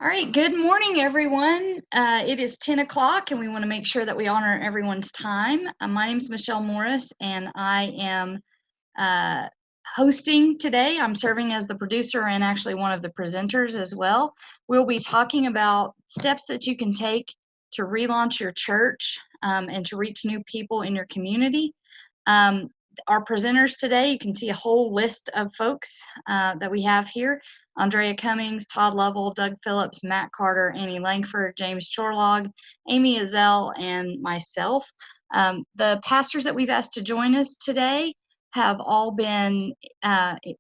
All right, good morning, everyone. It is 10 o'clock, and we want to make sure that we honor everyone's time. My name is Michelle Morris, and I am hosting today. I'm serving as the producer and actually one of the presenters as well. We'll be talking about steps that you can take to relaunch your church and to reach new people in your community. Our presenters today, you can see a whole list of folks that we have here. Andrea Cummings, Todd Lovell, Doug Phillips, Matt Carter, Amy Langford, James Chorlog, Amy Azell, and myself. The pastors that we've asked to join us today have all been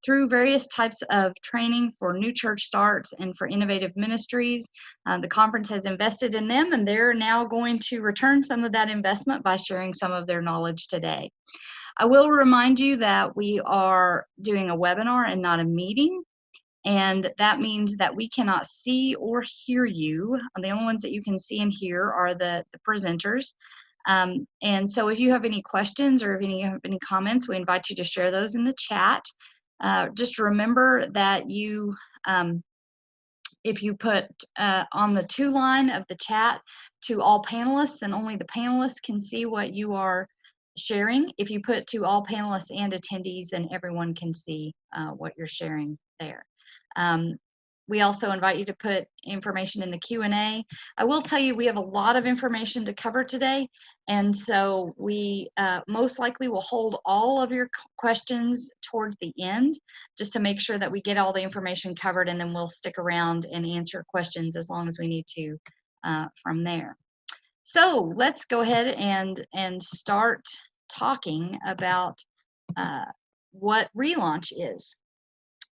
through various types of training for new church starts and for innovative ministries. The conference has invested in them, and they're now going to return some of that investment by sharing some of their knowledge today. I will remind you that we are doing a webinar and not a meeting. And that means that we cannot see or hear you. The only ones that you can see and hear are the presenters. And so if you have any questions or if you have any comments, we invite you to share those in the chat. Just remember that you, if you put on the to line of the chat to all panelists, then only the panelists can see what you are sharing. If you put to all panelists and attendees, then everyone can see what you're sharing there. We also invite you to put information in the Q&A. I will tell you we have a lot of information to cover today, and so we most likely will hold all of your questions towards the end just to make sure that we get all the information covered, and then we'll stick around and answer questions as long as we need to from there. So let's go ahead and start talking about what relaunch is.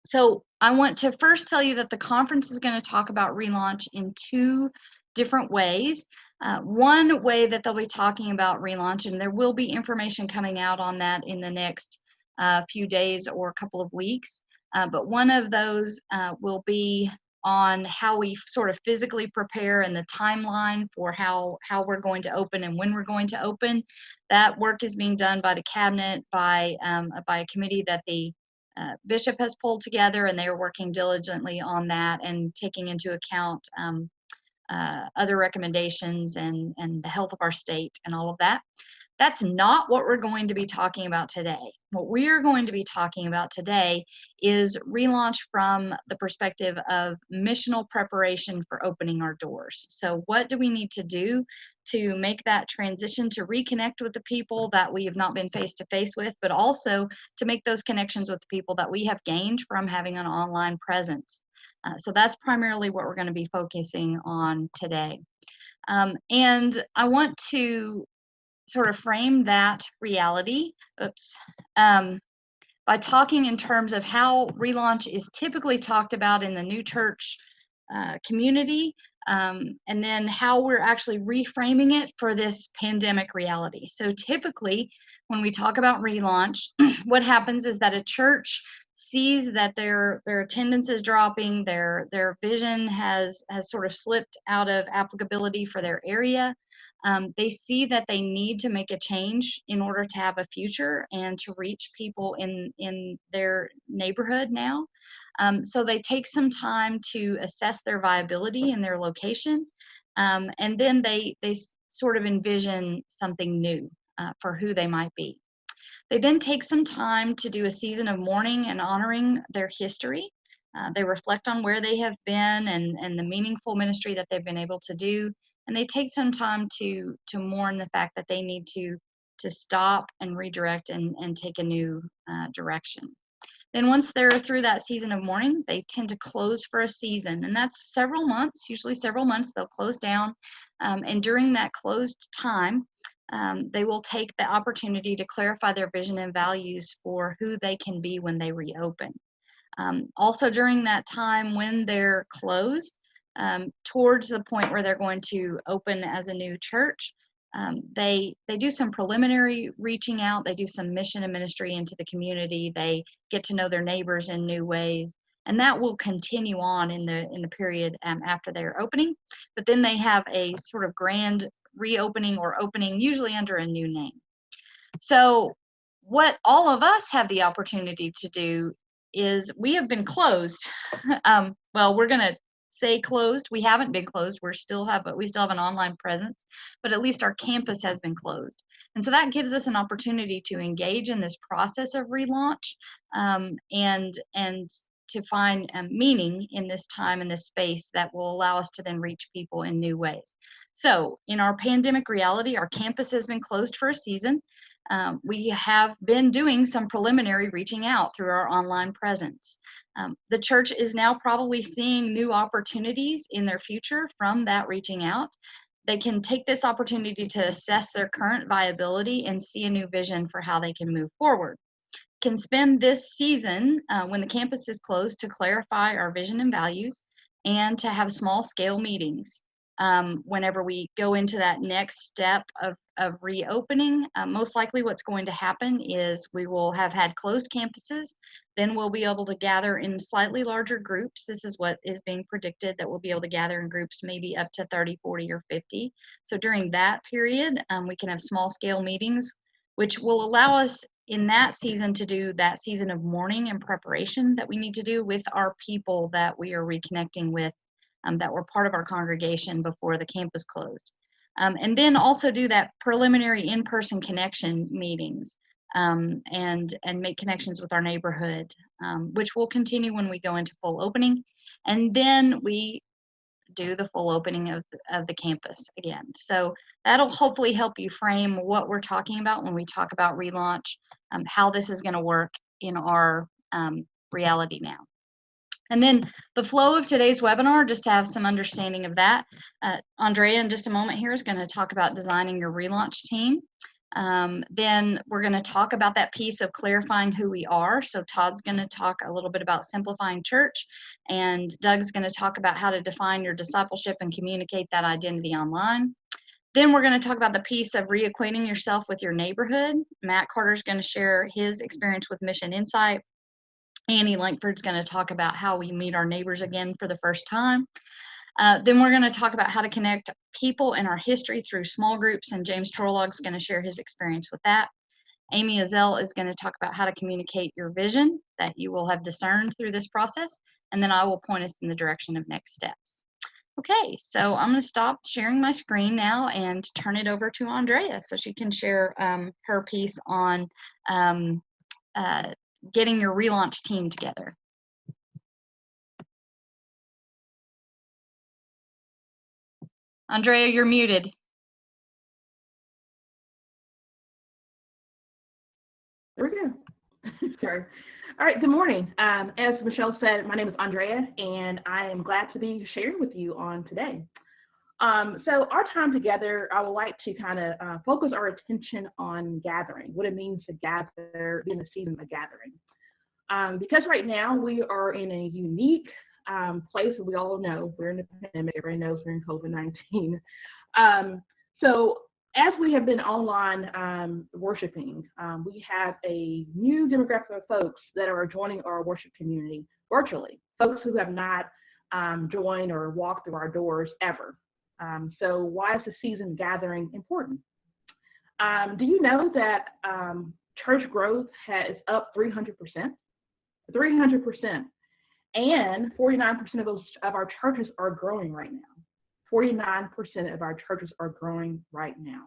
So I want to first tell you that the conference is going to talk about relaunch in two different ways. One way that they'll be talking about relaunch, and there will be information coming out on that in the next few days or a couple of weeks, but one of those will be on how we sort of physically prepare and the timeline for how we're going to open and when we're going to open. That work is being done by the cabinet, by a committee that the Bishop has pulled together, and they are working diligently on that and taking into account other recommendations and the health of our state and all of that. That's not what we're going to be talking about today. What we are going to be talking about today is relaunch from the perspective of missional preparation for opening our doors. So what do we need to do to make that transition to reconnect with the people that we have not been face-to-face with, but also to make those connections with the people that we have gained from having an online presence. So that's primarily what we're going to be focusing on today. And I want to sort of frame that reality, by talking in terms of how relaunch is typically talked about in the new church community, and then how we're actually reframing it for this pandemic reality. So typically, when we talk about relaunch, what happens is that a church sees that their attendance is dropping, their vision has sort of slipped out of applicability for their area. They see that they need to make a change in order to have a future and to reach people in their neighborhood now. So they take some time to assess their viability in their location, and then they sort of envision something new for who they might be. They then take some time to do a season of mourning and honoring their history. They reflect on where they have been and the meaningful ministry that they've been able to do. And they take some time to mourn the fact that they need to stop and redirect and take a new direction. Then once they're through that season of mourning, they tend to close for a season, and that's several months, usually several months. They'll close down, and during that closed time, they will take the opportunity to clarify their vision and values for who they can be when they reopen. Also during that time when they're closed, towards the point where they're going to open as a new church, they do some preliminary reaching out. They do some mission and ministry into the community. They get to know their neighbors in new ways, and that will continue on in the period after they are opening. But then they have a sort of grand reopening or opening, usually under a new name. So what all of us have the opportunity to do is we have been closed. Well, we're going to say closed. We haven't been closed. We still have an online presence, but at least our campus has been closed. And so that gives us an opportunity to engage in this process of relaunch, and to find meaning in this time and this space that will allow us to then reach people in new ways. So in our pandemic reality, our campus has been closed for a season. We have been doing some preliminary reaching out through our online presence. The church is now probably seeing new opportunities in their future from that reaching out. They can take this opportunity to assess their current viability and see a new vision for how they can move forward. Can spend this season when the campus is closed to clarify our vision and values and to have small scale meetings. Whenever we go into that next step of reopening, most likely what's going to happen is we will have had closed campuses, then we'll be able to gather in slightly larger groups. This is what is being predicted, that we'll be able to gather in groups maybe up to 30, 40, or 50. So during that period, we can have small scale meetings, which will allow us in that season to do that season of mourning and preparation that we need to do with our people that we are reconnecting with, that were part of our congregation before the campus closed. And then also do that preliminary in-person connection meetings, and make connections with our neighborhood, which will continue when we go into full opening. And then we do the full opening of the campus again. So that'll hopefully help you frame what we're talking about when we talk about relaunch, how this is going to work in our reality now. And then the flow of today's webinar, just to have some understanding of that, Andrea in just a moment here is going to talk about designing your relaunch team. Then we're going to talk about that piece of clarifying who we are. So Todd's going to talk a little bit about simplifying church, and Doug's going to talk about how to define your discipleship and communicate that identity online. Then we're going to talk about the piece of reacquainting yourself with your neighborhood. Matt Carter's going to share his experience with Mission Insight. Annie Lankford's going to talk about how we meet our neighbors again for the first time. Then we're going to talk about how to connect people in our history through small groups, and James Torlog's going to share his experience with that. Amy Azell is going to talk about how to communicate your vision that you will have discerned through this process, and then I will point us in the direction of next steps. Okay, so I'm going to stop sharing my screen now and turn it over to Andrea so she can share her piece on getting your relaunch team together. Andrea, you're muted. There we go. Sorry. All right, good morning. As Michelle said, my name is Andrea, and I am glad to be sharing with you on today. So our time together, I would like to kind of focus our attention on gathering, what it means to gather in the season of gathering. Because right now we are in a unique place that we all know. We're in a pandemic. Everybody knows we're in COVID-19. So as we have been online worshiping, we have a new demographic of folks that are joining our worship community virtually, folks who have not joined or walked through our doors ever. So why is the season gathering important? Do you know that church growth is up 300%? 300%. And 49% of our churches are growing right now. 49% of our churches are growing right now.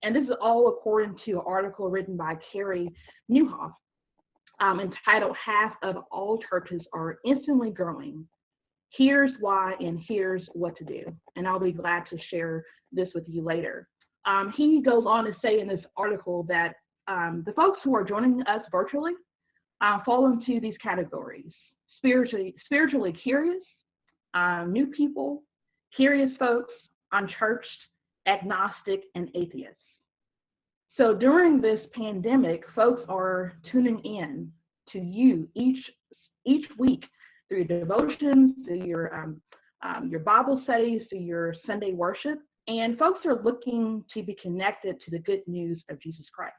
And this is all according to an article written by Carrie Newhoff, entitled "Half of All Churches Are Instantly Growing. Here's why and here's what to do." And I'll be glad to share this with you later. He goes on to say in this article that the folks who are joining us virtually fall into these categories: spiritually curious, new people, curious folks, unchurched, agnostic, and atheists. So during this pandemic, folks are tuning in to you each week through your devotions, through your Bible studies, through your Sunday worship, and folks are looking to be connected to the good news of Jesus Christ.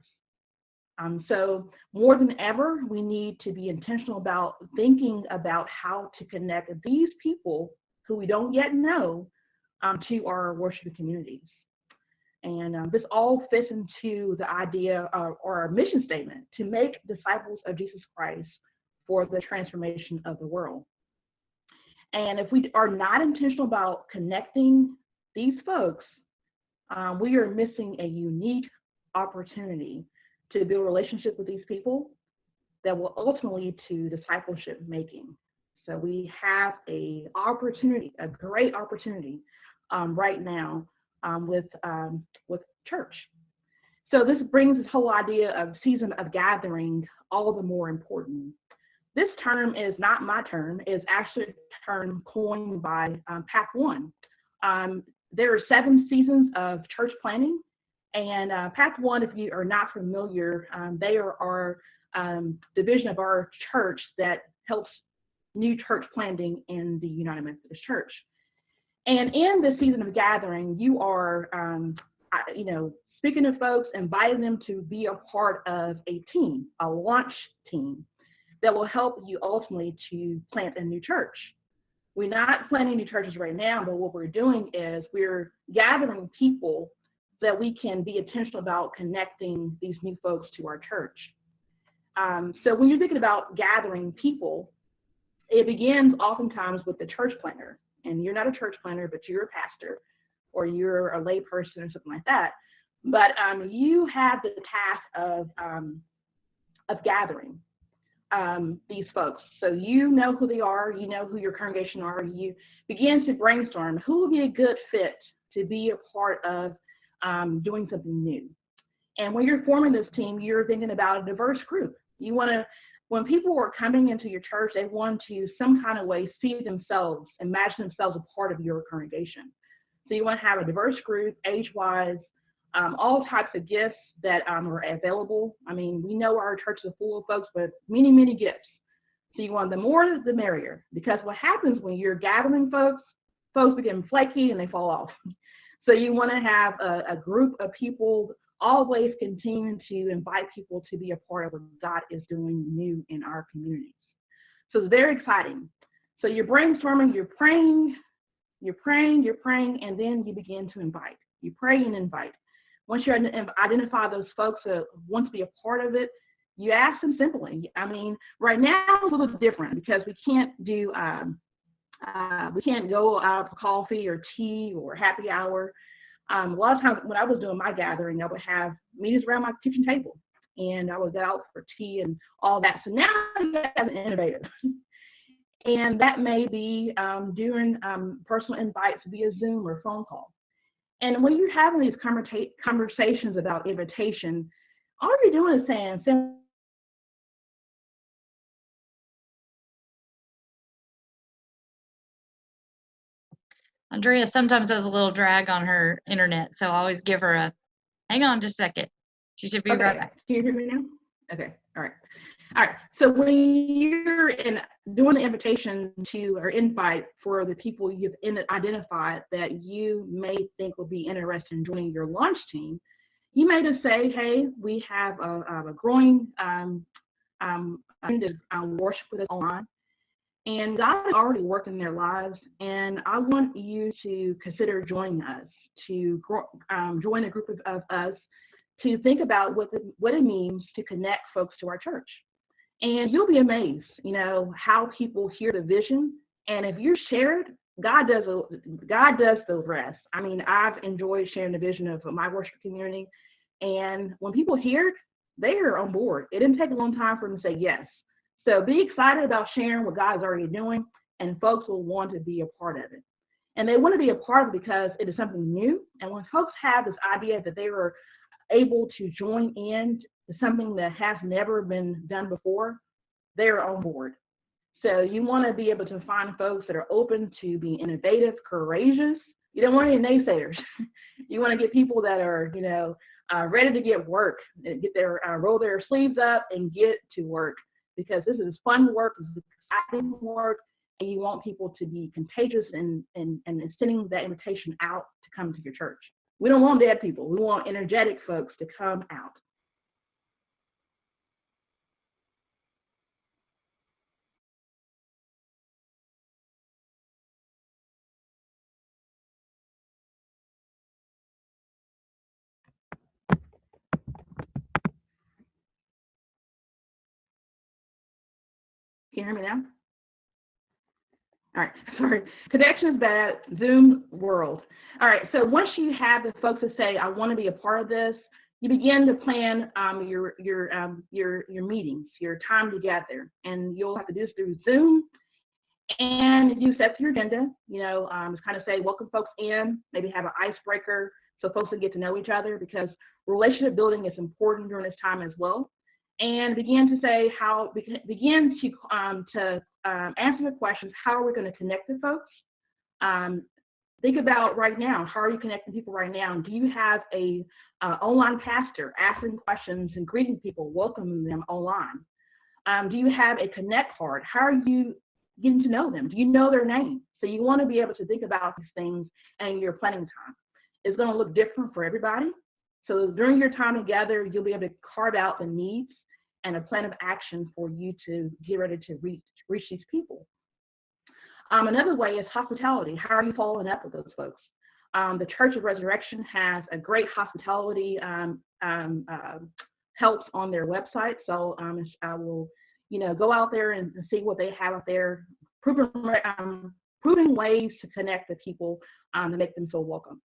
So more than ever, we need to be intentional about thinking about how to connect these people who we don't yet know to our worship communities. And this all fits into the idea or our mission statement to make disciples of Jesus Christ for the transformation of the world. And if we are not intentional about connecting these folks, we are missing a unique opportunity to build a relationship with these people that will ultimately lead to discipleship making. So we have a opportunity, a great opportunity right now with church. So this brings this whole idea of season of gathering all the more important. This term is not my term, it's actually a term coined by Path One. There are 7 seasons of church planting, and Path One, if you are not familiar, they are our division of our church that helps new church planting in the United Methodist Church. And in this season of gathering, you are, speaking to folks, inviting them to be a part of a team, a launch team that will help you ultimately to plant a new church. We're not planting new churches right now, but what we're doing is we're gathering people that we can be intentional about connecting these new folks to our church. So when you're thinking about gathering people, it begins oftentimes with the church planter. And you're not a church planter, but you're a pastor or you're a lay person or something like that. But you have the task of gathering these folks. So you know who they are, you know who your congregation are, you begin to brainstorm who would be a good fit to be a part of doing something new. And when you're forming this team, you're thinking about a diverse group. You want to, when people are coming into your church, they want to some kind of way see themselves, imagine themselves a part of your congregation. So you want to have a diverse group, age-wise, all types of gifts that are available. I mean, we know our church is full of folks with many, many gifts. So you want the more, the merrier, because what happens when you're gathering folks become flaky and they fall off. So you want to have a group of people always continuing to invite people to be a part of what God is doing new in our communities. So it's very exciting. So you're brainstorming, you're praying, and then you begin to invite. You pray and invite. Once you identify those folks that want to be a part of it, you ask them simply. I mean, right now it's a little different because we can't do, we can't go out for coffee or tea or happy hour. A lot of times when I was doing my gathering, I would have meetings around my kitchen table and I would go out for tea and all that. So now you have an innovator. And that may be doing personal invites via Zoom or phone call. And when you're having these conversations about invitation, all you're doing is saying, Andrea sometimes has a little drag on her internet, so I always give her a, hang on just a second. She should be right back. Can you hear me now? Okay, all right. All right, so when you're doing the invitation to or invite for the people you've identified that you may think will be interested in joining your launch team, you may just say, hey, we have a growing worship with us online, and God is already working their lives, and I want you to consider joining us, to join a group of us to think about what it means to connect folks to our church. And you'll be amazed, how people hear the vision. And if you share it, God does the rest. I mean, I've enjoyed sharing the vision of my worship community. And when people hear it, they're on board. It didn't take a long time for them to say yes. So be excited about sharing what God's already doing, and folks will want to be a part of it. And they want to be a part of it because it is something new. And when folks have this idea that they were able to join in to something that has never been done before, they're on board. So you want to be able to find folks that are open to being innovative, courageous. You don't want any naysayers. You want to get people that are, ready to get work, get their roll their sleeves up and get to work, because this is fun work, this is exciting work, and you want people to be contagious and sending that invitation out to come to your church. We don't want dead people. We want energetic folks to come out. Can you hear me now? All right, sorry. Connection is bad. Zoom world. All right, so once you have the folks that say, I want to be a part of this, you begin to plan your meetings, your time together, and you'll have to do this through Zoom. And you set your agenda, just kind of say, welcome folks in, maybe have an icebreaker so folks can get to know each other, because relationship building is important during this time as well. And begin to say begin to answer the questions, how are we going to connect with folks? Think about right now, how are you connecting people right now? Do you have a online pastor asking questions and greeting people, welcoming them online? Do you have a connect card? How are you getting to know them? Do you know their name? So you want to be able to think about these things and your planning time. It's going to look different for everybody. So during your time together, you'll be able to carve out the needs and a plan of action for you to get ready to reach these people. Another way is hospitality. How are you following up with those folks? The Church of Resurrection has a great hospitality helps on their website. So I will, go out there and see what they have out there, proven ways to connect with people to make them feel welcome.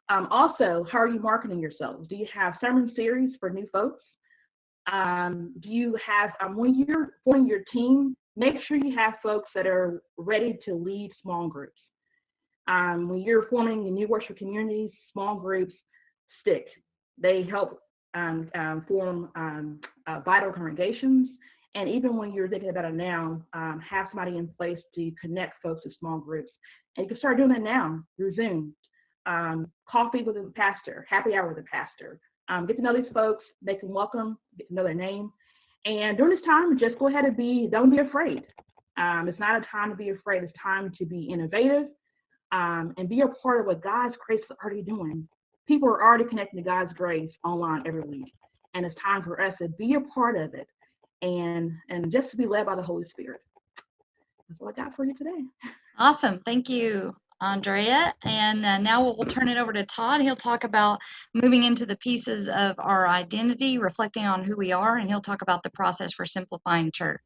Also, how are you marketing yourselves? Do you have sermon series for new folks? Do you have, when you're forming your team, make sure you have folks that are ready to lead small groups. When you're forming new worship communities, small groups stick. They help form vital congregations. And even when you're thinking about it now, have somebody in place to connect folks to small groups. And you can start doing that now through Zoom. Coffee with a pastor, happy hour with a pastor. Get to know these folks, make them welcome, get to know their name. And during this time, just go ahead and don't be afraid. It's not a time to be afraid. It's time to be innovative and be a part of what God's grace is already doing. People are already connecting to God's grace online every week. And it's time for us to be a part of it and just to be led by the Holy Spirit. That's all I got for you today. Awesome. Thank you, Andrea. And now we'll turn it over to Todd. He'll talk about moving into the pieces of our identity, reflecting on who we are, and he'll talk about the process for simplifying church.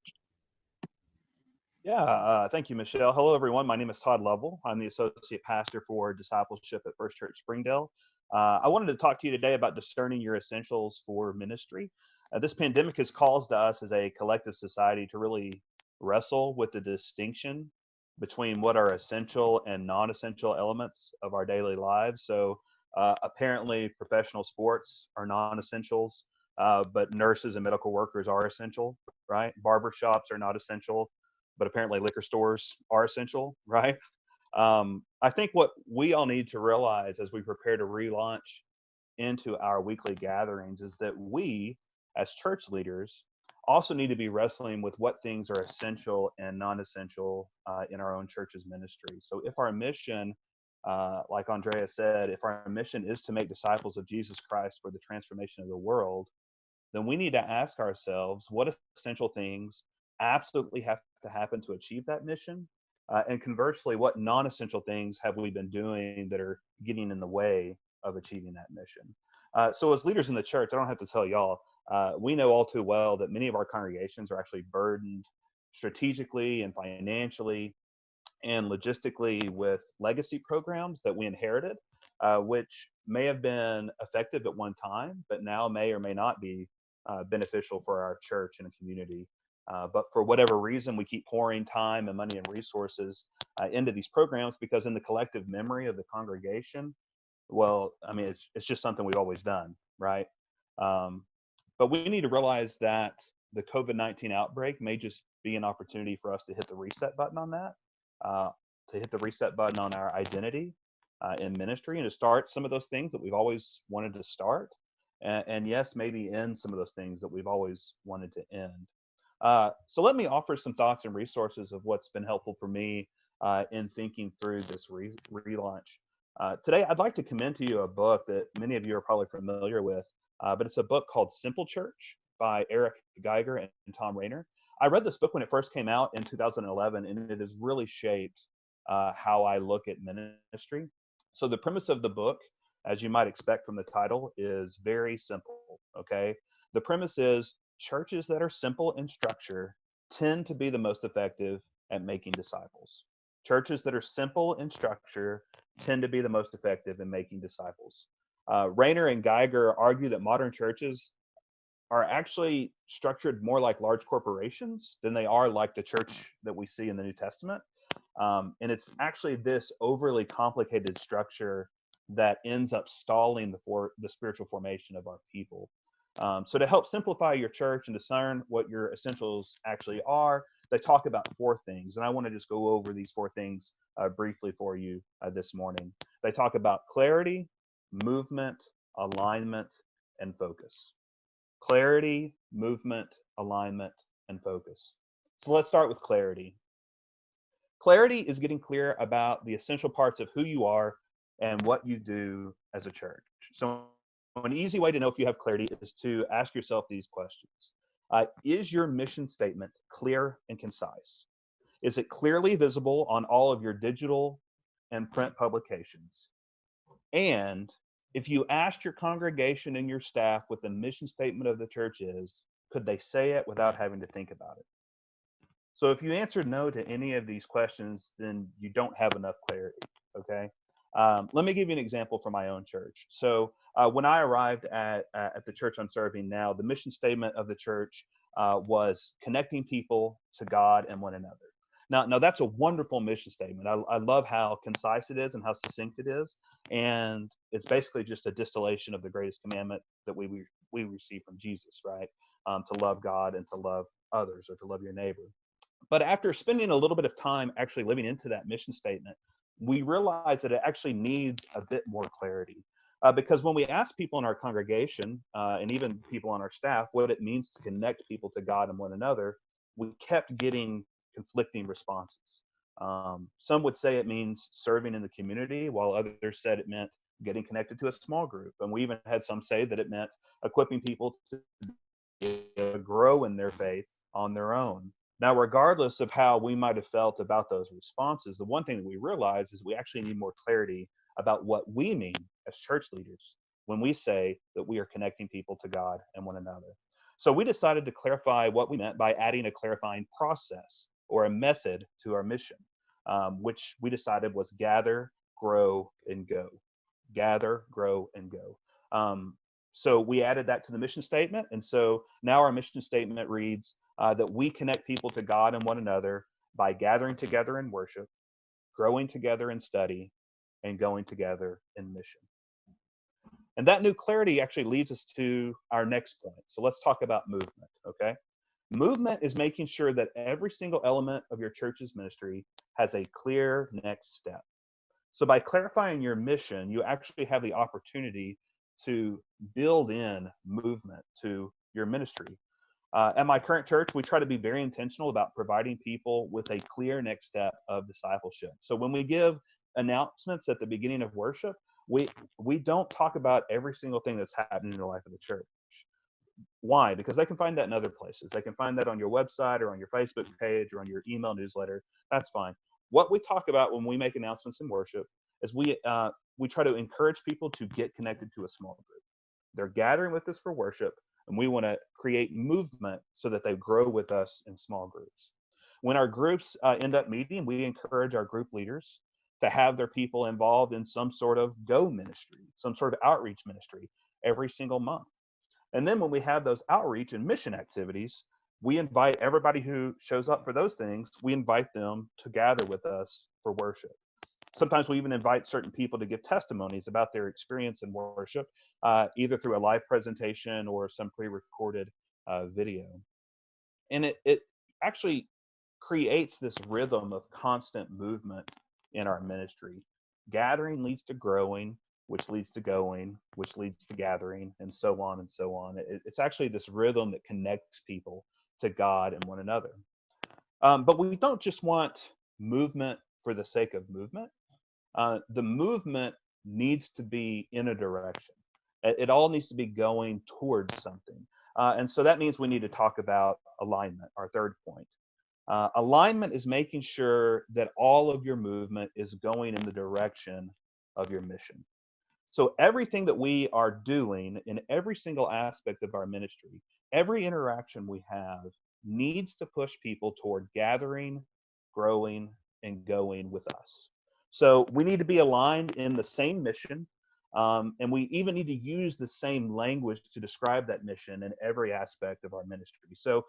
Yeah, thank you, Michelle. Hello, everyone. My name is Todd Lovell. I'm the Associate Pastor for Discipleship at First Church Springdale. I wanted to talk to you today about discerning your essentials for ministry. This pandemic has caused us as a collective society to really wrestle with the distinction between what are essential and non-essential elements of our daily lives. So apparently professional sports are non-essentials, but nurses and medical workers are essential, right? Barbershops are not essential, but apparently liquor stores are essential, right? I think what we all need to realize as we prepare to relaunch into our weekly gatherings is that we, as church leaders, also need to be wrestling with what things are essential and non-essential in our own church's ministry. So if our mission, like Andrea said, if our mission is to make disciples of Jesus Christ for the transformation of the world, then we need to ask ourselves what essential things absolutely have to happen to achieve that mission. And conversely, what non-essential things have we been doing that are getting in the way of achieving that mission? So as leaders in the church, I don't have to tell y'all, we know all too well that many of our congregations are actually burdened strategically and financially and logistically with legacy programs that we inherited, which may have been effective at one time, but now may or may not be beneficial for our church and a community. But for whatever reason, we keep pouring time and money and resources into these programs because in the collective memory of the congregation, well, I mean, it's just something we've always done, right? But we need to realize that the COVID-19 outbreak may just be an opportunity for us to hit the reset button on that, to hit the reset button on our identity in ministry and to start some of those things that we've always wanted to start. And yes, maybe end some of those things that we've always wanted to end. So let me offer some thoughts and resources of what's been helpful for me in thinking through this relaunch. Today, I'd like to commend to you a book that many of you are probably familiar with, but it's a book called Simple Church by Eric Geiger and Tom Rainer. I read this book when it first came out in 2011, and it has really shaped how I look at ministry. So the premise of the book, as you might expect from the title, is very simple, okay? The premise is churches that are simple in structure tend to be the most effective at making disciples. Churches that are simple in structure tend to be the most effective in making disciples. Rayner and Geiger argue that modern churches are actually structured more like large corporations than they are like the church that we see in the New Testament. And it's actually this overly complicated structure that ends up stalling the spiritual formation of our people. So to help simplify your church and discern what your essentials actually are, they talk about four things. And I want to just go over these four things briefly for you this morning. They talk about clarity, movement, alignment, and focus. Clarity, movement, alignment, and focus. So let's start with clarity. Clarity is getting clear about the essential parts of who you are and what you do as a church. So an easy way to know if you have clarity is to ask yourself these questions. Is your mission statement clear and concise? Is it clearly visible on all of your digital and print publications? And if you asked your congregation and your staff what the mission statement of the church is, could they say it without having to think about it? So if you answered no to any of these questions, then you don't have enough clarity, okay? Let me give you an example from my own church. So when I arrived at the church I'm serving now, the mission statement of the church was connecting people to God and one another. Now that's a wonderful mission statement. I love how concise it is and how succinct it is. And it's basically just a distillation of the greatest commandment that we receive from Jesus, right? To love God and to love others, or to love your neighbor. But after spending a little bit of time actually living into that mission statement, we realized that it actually needs a bit more clarity. Because when we ask people in our congregation and even people on our staff what it means to connect people to God and one another, we kept getting conflicting responses. Some would say it means serving in the community, while others said it meant getting connected to a small group. And we even had some say that it meant equipping people to grow in their faith on their own. Now, regardless of how we might have felt about those responses, the one thing that we realize is we actually need more clarity about what we mean as church leaders when we say that we are connecting people to God and one another. So we decided to clarify what we meant by adding a clarifying process or a method to our mission, which we decided was gather, grow, and go. Gather, grow, and go. So we added that to the mission statement. And so now our mission statement reads that we connect people to God and one another by gathering together in worship, growing together in study, and going together in mission. And that new clarity actually leads us to our next point. So let's talk about movement, okay? Movement is making sure that every single element of your church's ministry has a clear next step. So by clarifying your mission, you actually have the opportunity to build in movement to your ministry. At my current church, we try to be very intentional about providing people with a clear next step of discipleship. So when we give announcements at the beginning of worship, we don't talk about every single thing that's happening in the life of the church. Why? Because they can find that in other places. They can find that on your website or on your Facebook page or on your email newsletter. That's fine. What we talk about when we make announcements in worship is we try to encourage people to get connected to a small group. They're gathering with us for worship, and we want to create movement so that they grow with us in small groups. When our groups end up meeting, we encourage our group leaders to have their people involved in some sort of go ministry, some sort of outreach ministry every single month. And then when we have those outreach and mission activities, we invite everybody who shows up for those things, we invite them to gather with us for worship. Sometimes we even invite certain people to give testimonies about their experience in worship, either through a live presentation or some pre-recorded video. And it actually creates this rhythm of constant movement in our ministry. Gathering leads to growing, which leads to going, which leads to gathering, and so on and so on. It's actually this rhythm that connects people to God and one another. But we don't just want movement for the sake of movement. The movement needs to be in a direction. It all needs to be going towards something. And so that means we need to talk about alignment, our third point. Alignment is making sure that all of your movement is going in the direction of your mission. So everything that we are doing in every single aspect of our ministry, every interaction we have needs to push people toward gathering, growing, and going with us. So we need to be aligned in the same mission, and we even need to use the same language to describe that mission in every aspect of our ministry. So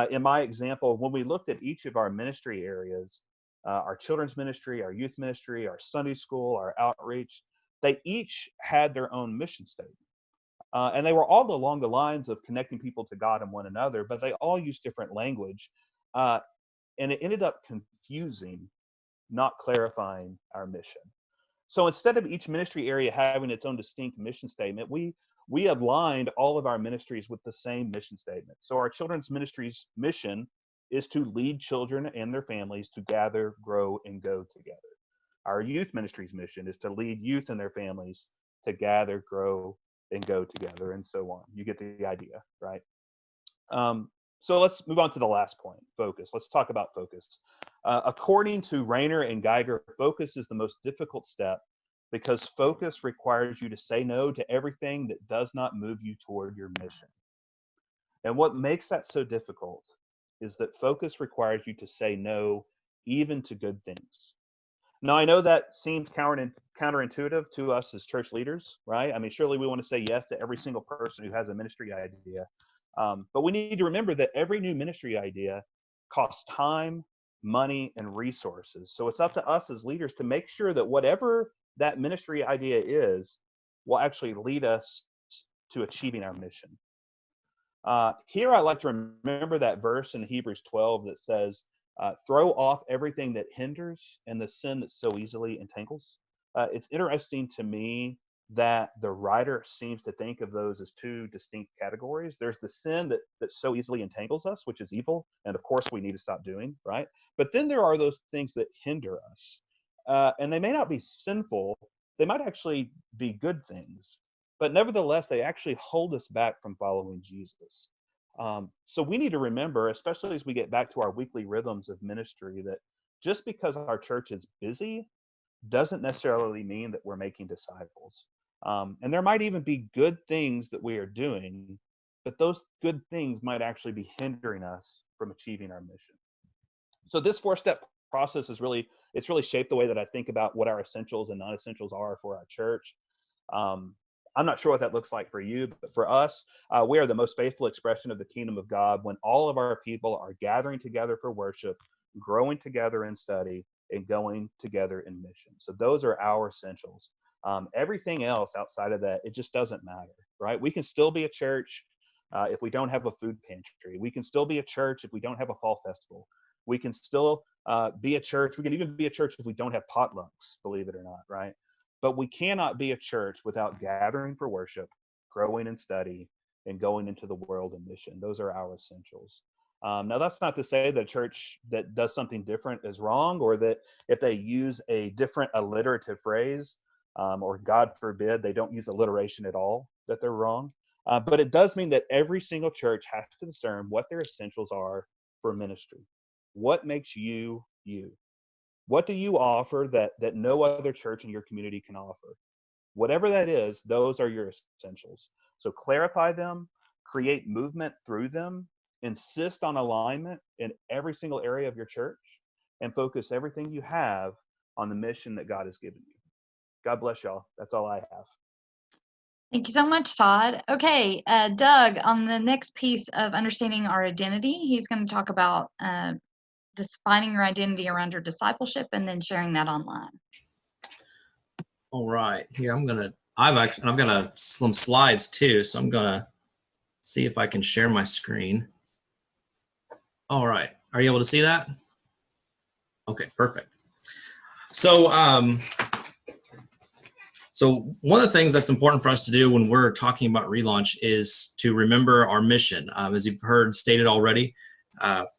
in my example, when we looked at each of our ministry areas, our children's ministry, our youth ministry, our Sunday school, our outreach, they each had their own mission statement. And they were all along the lines of connecting people to God and one another, but they all used different language. And it ended up confusing, not clarifying our mission. So instead of each ministry area having its own distinct mission statement, we aligned all of our ministries with the same mission statement. So our children's ministry's mission is to lead children and their families to gather, grow, and go together. Our youth ministry's mission is to lead youth and their families to gather, grow, and go together, and so on. You get the idea, right? So let's move on to the last point, focus. Let's talk about focus. According to Rayner and Geiger, focus is the most difficult step because focus requires you to say no to everything that does not move you toward your mission. And what makes that so difficult is that focus requires you to say no even to good things. Now, I know that seems counterintuitive to us as church leaders, right? I mean, surely we want to say yes to every single person who has a ministry idea. But we need to remember that every new ministry idea costs time, money, and resources. So it's up to us as leaders to make sure that whatever that ministry idea is will actually lead us to achieving our mission. Here, I like to remember that verse in Hebrews 12 that says, throw off everything that hinders and the sin that so easily entangles. It's interesting to me that the writer seems to think of those as two distinct categories. There's the sin that so easily entangles us, which is evil, and of course we need to stop doing, right? But then there are those things that hinder us. And they may not be sinful, they might actually be good things, but nevertheless, they actually hold us back from following Jesus. So we need to remember, especially as we get back to our weekly rhythms of ministry, that just because our church is busy doesn't necessarily mean that we're making disciples. And there might even be good things that we are doing, but those good things might actually be hindering us from achieving our mission. So this 4-step process is really shaped the way that I think about what our essentials and non-essentials are for our church. I'm not sure what that looks like for you, but for us, we are the most faithful expression of the kingdom of God when all of our people are gathering together for worship, growing together in study, and going together in mission. So those are our essentials. Everything else outside of that, it just doesn't matter, right? We can still be a church if we don't have a food pantry. We can still be a church if we don't have a fall festival. We can still be a church. We can even be a church if we don't have potlucks, believe it or not, right? But we cannot be a church without gathering for worship, growing in study, and going into the world in mission. Those are our essentials. Now, that's not to say that a church that does something different is wrong, or that if they use a different alliterative phrase, or God forbid, they don't use alliteration at all, that they're wrong. But it does mean that every single church has to discern what their essentials are for ministry. What makes you, you? What do you offer that no other church in your community can offer? Whatever that is, those are your essentials. So clarify them, create movement through them, insist on alignment in every single area of your church, and focus everything you have on the mission that God has given you. God bless y'all. That's all I have. Thank you so much, Todd. Okay, Doug, on the next piece of understanding our identity, he's going to talk about defining your identity around your discipleship and then sharing that online. All right, here I've got some slides too, so I'm gonna see if I can share my screen. All right, are you able to see that? Okay, perfect. So so one of the things that's important for us to do when we're talking about relaunch is to remember our mission. As you've heard stated already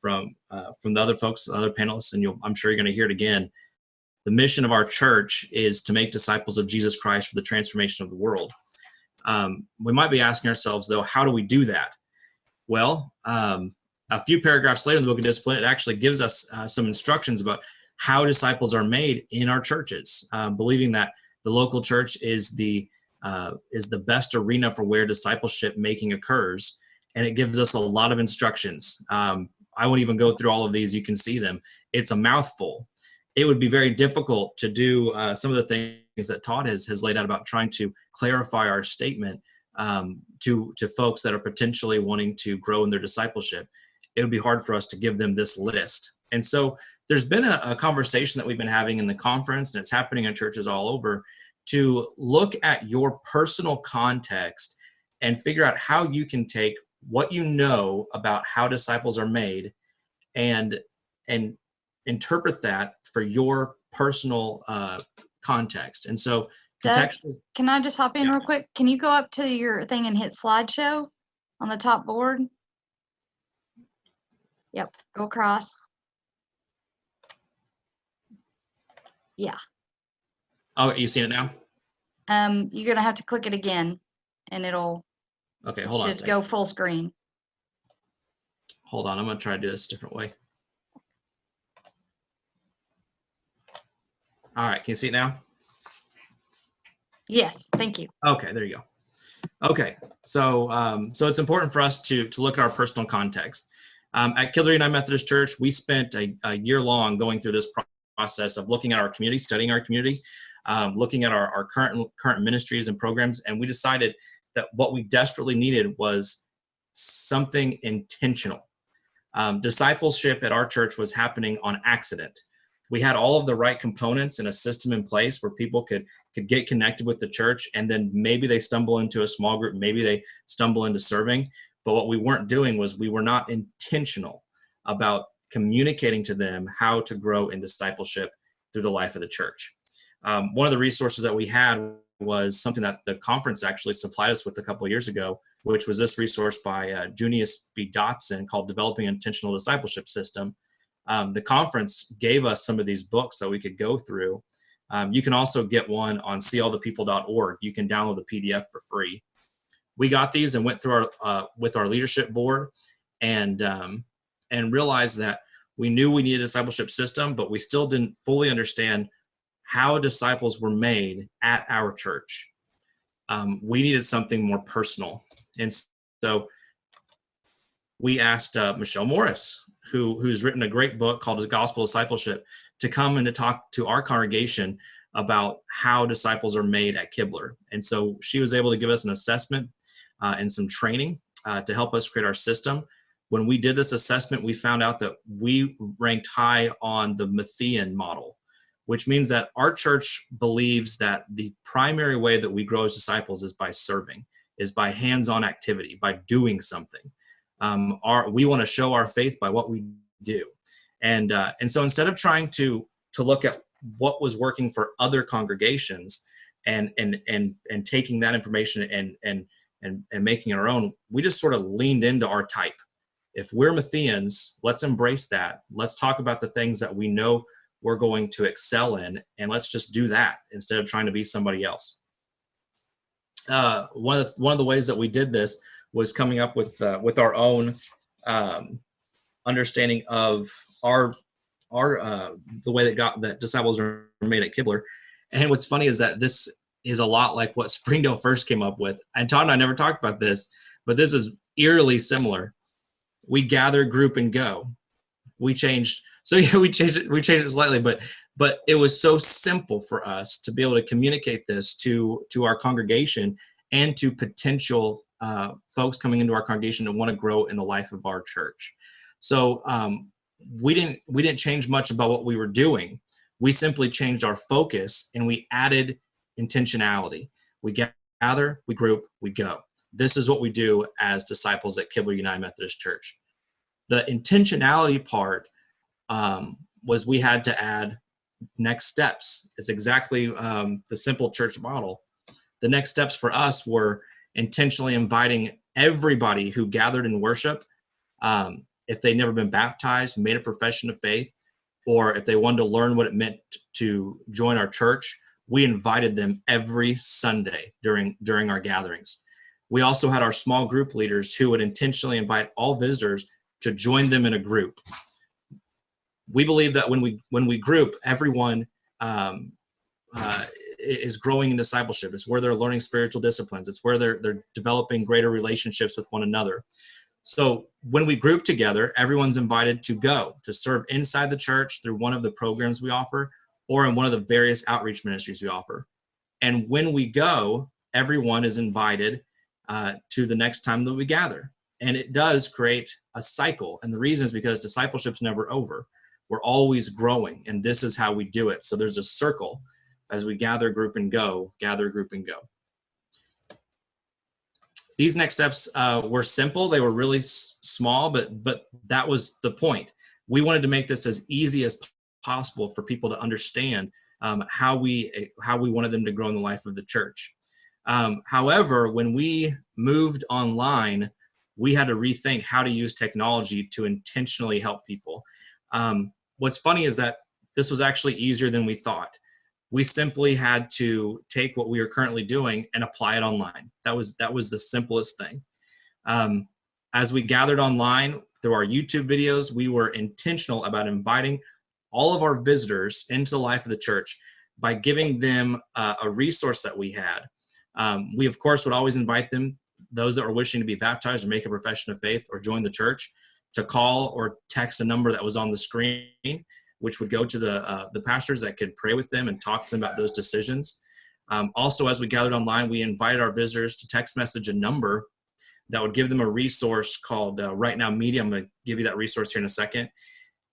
from the other folks, other panelists, and I'm sure you're going to hear it again. The mission of our church is to make disciples of Jesus Christ for the transformation of the world. We might be asking ourselves, though, how do we do that? Well, a few paragraphs later in the book of Discipline, it actually gives us some instructions about how disciples are made in our churches, believing that the local church is the best arena for where discipleship making occurs, and it gives us a lot of instructions. I won't even go through all of these. You can see them. It's a mouthful. it would be very difficult to do some of the things that Todd has laid out about trying to clarify our statement to folks that are potentially wanting to grow in their discipleship. It would be hard for us to give them this list. And so there's been a conversation that we've been having in the conference, and it's happening in churches all over, to look at your personal context and figure out how you can take what you know about how disciples are made and interpret that for your personal context. And so Doug, can I just hop in real quick? Can you go up to your thing and hit slideshow on the top board? Yep, go across. Yeah. Oh, you seen it now? You're gonna have to click it again, and it'll hold on. Should go full screen. Hold on, I'm gonna try to do this a different way. All right, can you see it now? Yes, thank you. Okay, there you go. Okay, so it's important for us to look at our personal context. At Kibler United Methodist Church, we spent a year long going through this process of looking at our community, studying our community, looking at our current ministries and programs, and we decided that what we desperately needed was something intentional. Discipleship at our church was happening on accident. We had all of the right components and a system in place where people could get connected with the church, and then maybe they stumble into a small group, maybe they stumble into serving. But what we weren't doing was we were not intentional about communicating to them how to grow in discipleship through the life of the church. One of the resources that we had was something that the conference actually supplied us with a couple of years ago, which was this resource by Junius B. Dotson called Developing an Intentional Discipleship System. The conference gave us some of these books that we could go through. You can also get one on seeallthepeople.org. You can download the PDF for free. We got these and went through our with our leadership board and realized that we knew we needed a discipleship system, but we still didn't fully understand how disciples were made at our church. We needed something more personal. And so we asked Michelle Morris, who's written a great book called The Gospel Discipleship, to come and to talk to our congregation about how disciples are made at Kibler. And so she was able to give us an assessment and some training to help us create our system. When we did this assessment, we found out that we ranked high on the Matthean model, which means that our church believes that the primary way that we grow as disciples is by serving, is by hands-on activity, by doing something. We want to show our faith by what we do. And so instead of trying to look at what was working for other congregations and taking that information and making it our own, we just sort of leaned into our type. If we're Mattheans, let's embrace that. Let's talk about the things that we know we're going to excel in, and let's just do that instead of trying to be somebody else. One of the ways that we did this was coming up with our own understanding of our the way that disciples are made at Kibler. And what's funny is that this is a lot like what Springdale first came up with. And Todd and I never talked about this, but this is eerily similar. We gather, group, and go. We changed it slightly, but it was so simple for us to be able to communicate this to our congregation and to potential folks coming into our congregation that want to grow in the life of our church. So we didn't change much about what we were doing. We simply changed our focus and we added intentionality. We gather, we group, we go. This is what we do as disciples at Kibler United Methodist Church. The intentionality part was we had to add next steps. It's exactly the simple church model. The next steps for us were intentionally inviting everybody who gathered in worship, if they'd never been baptized, made a profession of faith, or if they wanted to learn what it meant to join our church, we invited them every Sunday during our gatherings. We also had our small group leaders who would intentionally invite all visitors to join them in a group. We believe that when we group, everyone is growing in discipleship. It's where they're learning spiritual disciplines. It's where they're developing greater relationships with one another. So when we group together, everyone's invited to go to serve inside the church through one of the programs we offer, or in one of the various outreach ministries we offer. And when we go, everyone is invited to the next time that we gather. And it does create a cycle. And the reason is because discipleship's never over. We're always growing, and this is how we do it. So there's a circle as we gather, group, and go, gather, group, and go. These next steps were simple. They were really small, but that was the point. We wanted to make this as easy as possible for people to understand how we wanted them to grow in the life of the church. However, when we moved online, we had to rethink how to use technology to intentionally help people. What's funny is that this was actually easier than we thought. We simply had to take what we are currently doing and apply it online. That was the simplest thing. As we gathered online through our YouTube videos, we were intentional about inviting all of our visitors into the life of the church by giving them a resource that we had. We, of course, would always invite them, those that were wishing to be baptized or make a profession of faith or join the church, to call or text a number that was on the screen, which would go to the pastors that could pray with them and talk to them about those decisions. Also, as we gathered online, we invited our visitors to text message a number that would give them a resource called Right Now Media. I'm going to give you that resource here in a second.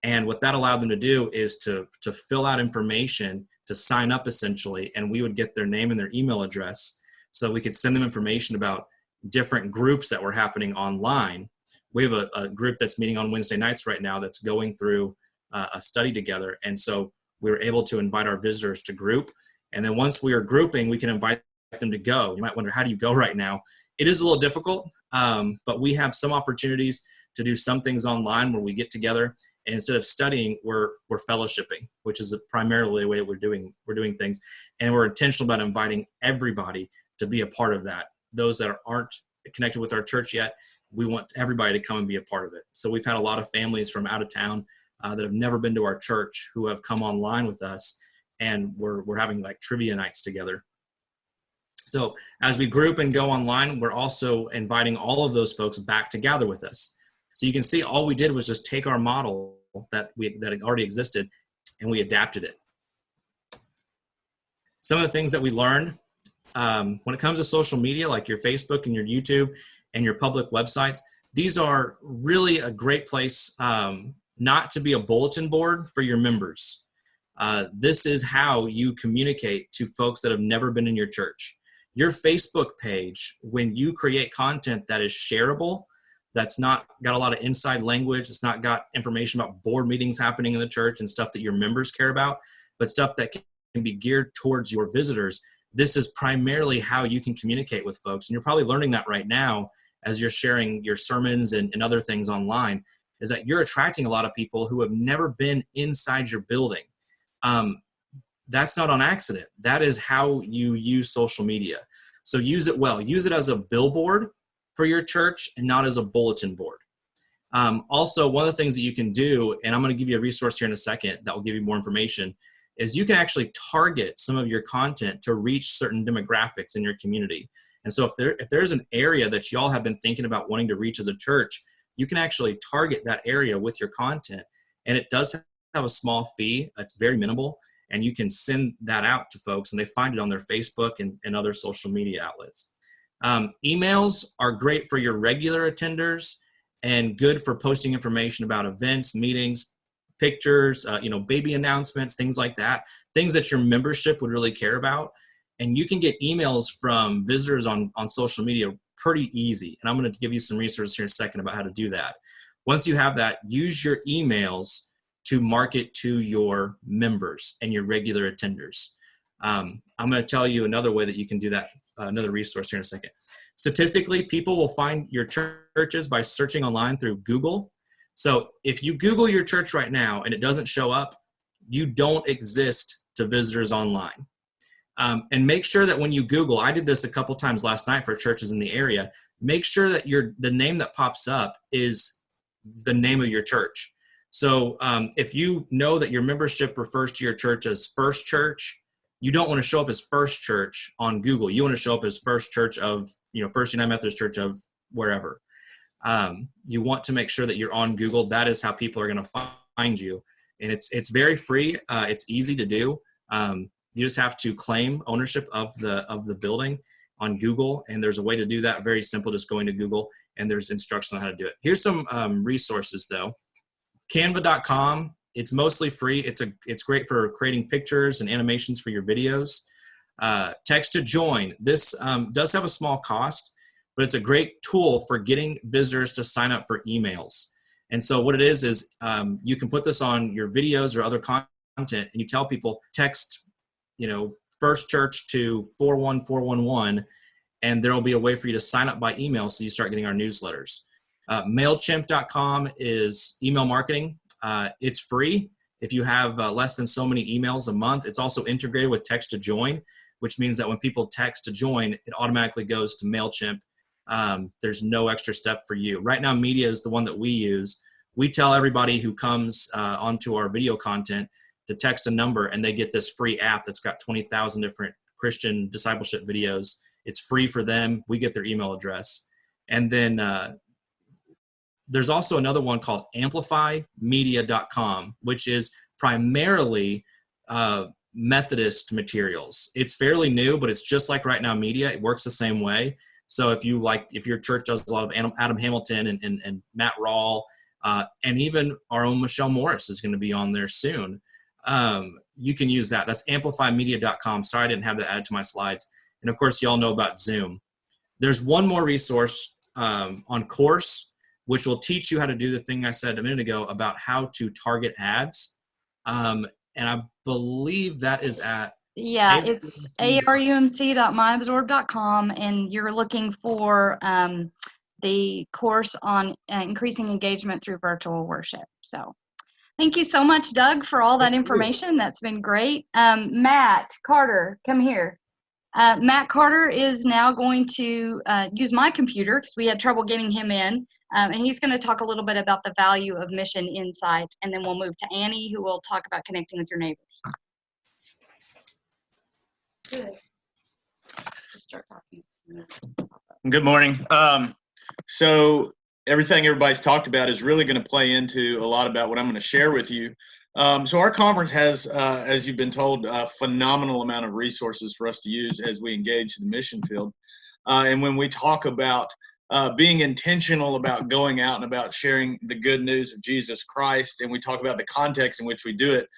And what that allowed them to do is to fill out information, to sign up essentially, and we would get their name and their email address so we could send them information about different groups that were happening online. We have a group that's meeting on Wednesday nights right now that's going through a study together. And so we were able to invite our visitors to group. And then once we are grouping, we can invite them to go. You might wonder, how do you go right now? It is a little difficult, but we have some opportunities to do some things online where we get together, and instead of studying, we're fellowshipping, which is primarily the way we're doing things. And we're intentional about inviting everybody to be a part of that. Those that aren't connected with our church yet, we want everybody to come and be a part of it. So we've had a lot of families from out of town that have never been to our church who have come online with us, and we're having like trivia nights together. So as we group and go online, we're also inviting all of those folks back to gather with us. So you can see all we did was just take our model that already existed, and we adapted it. Some of the things that we learned when it comes to social media, like your Facebook and your YouTube and your public websites, these are really a great place not to be a bulletin board for your members. This is how you communicate to folks that have never been in your church. Your Facebook page, when you create content that is shareable, that's not got a lot of inside language, it's not got information about board meetings happening in the church and stuff that your members care about, but stuff that can be geared towards your visitors. This is primarily how you can communicate with folks. And you're probably learning that right now as you're sharing your sermons and other things online, is that you're attracting a lot of people who have never been inside your building. That's not on accident. That is how you use social media. So use it well. Use it as a billboard for your church and not as a bulletin board. Also, one of the things that you can do, and I'm going to give you a resource here in a second that will give you more information, is you can actually target some of your content to reach certain demographics in your community. And so if there's an area that y'all have been thinking about wanting to reach as a church, you can actually target that area with your content. And it does have a small fee. It's very minimal. And you can send that out to folks, and they find it on their Facebook and other social media outlets. Emails are great for your regular attenders and good for posting information about events, meetings, pictures, baby announcements, things like that, things that your membership would really care about. And you can get emails from visitors on social media pretty easy. And I'm going to give you some resources here in a second about how to do that. Once you have that, use your emails to market to your members and your regular attenders. I'm going to tell you another way that you can do that, another resource here in a second. Statistically, people will find your churches by searching online through Google. So if you Google your church right now and it doesn't show up, you don't exist to visitors online. And make sure that when you Google, I did this a couple times last night for churches in the area, make sure that the name that pops up is the name of your church. So if you know that your membership refers to your church as First Church, you don't want to show up as First Church on Google. You want to show up as First Church of, First United Methodist Church of wherever. You want to make sure that you're on Google. That is how people are going to find you. And it's very free. It's easy to do. You just have to claim ownership of the building on Google, and there's a way to do that. Very simple, just going to Google, and there's instructions on how to do it. Here's some resources though. Canva.com. It's mostly free. It's great for creating pictures and animations for your videos. Text to join. This does have a small cost, but it's a great tool for getting visitors to sign up for emails. And so what it is you can put this on your videos or other content, and you tell people text, First Church to 41411, and there will be a way for you to sign up by email so you start getting our newsletters. MailChimp.com is email marketing. It's free if you have less than so many emails a month. It's also integrated with text to join, which means that when people text to join, it automatically goes to MailChimp. There's no extra step for you. Right Now Media is the one that we use. We tell everybody who comes onto our video content to text a number, and they get this free app that's got 20,000 different Christian discipleship videos. It's free for them. We get their email address. And then there's also another one called amplifymedia.com, which is primarily Methodist materials. It's fairly new, but it's just like Right Now Media. It works the same way. So if your church does a lot of Adam Hamilton and Matt Rawle, and even our own Michelle Morris is going to be on there soon, you can use that. That's amplifymedia.com. Sorry, I didn't have that added to my slides. And of course, you all know about Zoom. There's one more resource on Course, which will teach you how to do the thing I said a minute ago about how to target ads. And I believe that is at... Yeah, it's arumc.myabsorb.com, and you're looking for the course on increasing engagement through virtual worship. So thank you so much, Doug, for all that information. That's been great. Matt Carter, come here. Matt Carter is now going to use my computer because we had trouble getting him in. And he's going to talk a little bit about the value of mission insight. And then we'll move to Annie, who will talk about connecting with your neighbors. Good. Just start talking. Good morning. So everything everybody's talked about is really going to play into a lot about what I'm going to share with you. So our conference has, as you've been told, a phenomenal amount of resources for us to use as we engage the mission field. And when we talk about being intentional about going out and about sharing the good news of Jesus Christ, and we talk about the context in which we do it,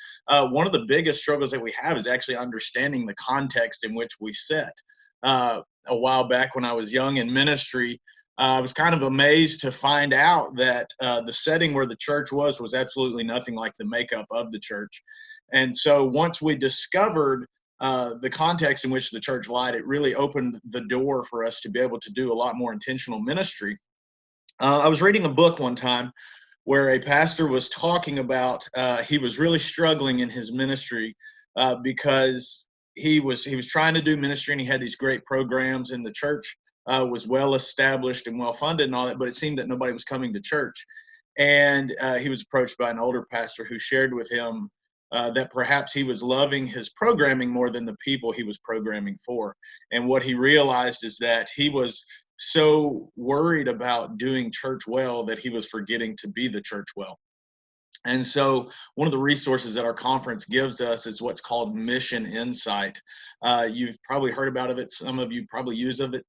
one of the biggest struggles that we have is actually understanding the context in which we set. A while back when I was young in ministry, I was kind of amazed to find out that the setting where the church was absolutely nothing like the makeup of the church. And so once we discovered the context in which the church lied, it really opened the door for us to be able to do a lot more intentional ministry. I was reading a book one time where a pastor was talking about he was really struggling in his ministry because he was trying to do ministry, and he had these great programs, and the church was well established and well funded and all that, but it seemed that nobody was coming to church. And he was approached by an older pastor who shared with him that perhaps he was loving his programming more than the people he was programming for. And what he realized is that he was so worried about doing church well that he was forgetting to be the church well. And so one of the resources that our conference gives us is what's called Mission Insight. You've probably heard about it. Some of you probably use it.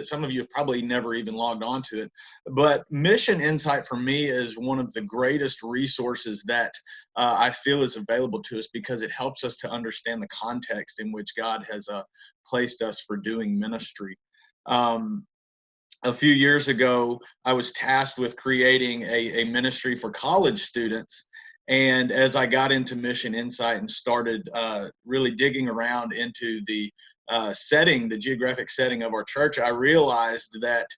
Some of you have probably never even logged on to it. But Mission Insight for me is one of the greatest resources that I feel is available to us, because it helps us to understand the context in which God has placed us for doing ministry. A few years ago, I was tasked with creating a ministry for college students. And as I got into Mission Insight and started really digging around into the the geographic setting of our church, I realized that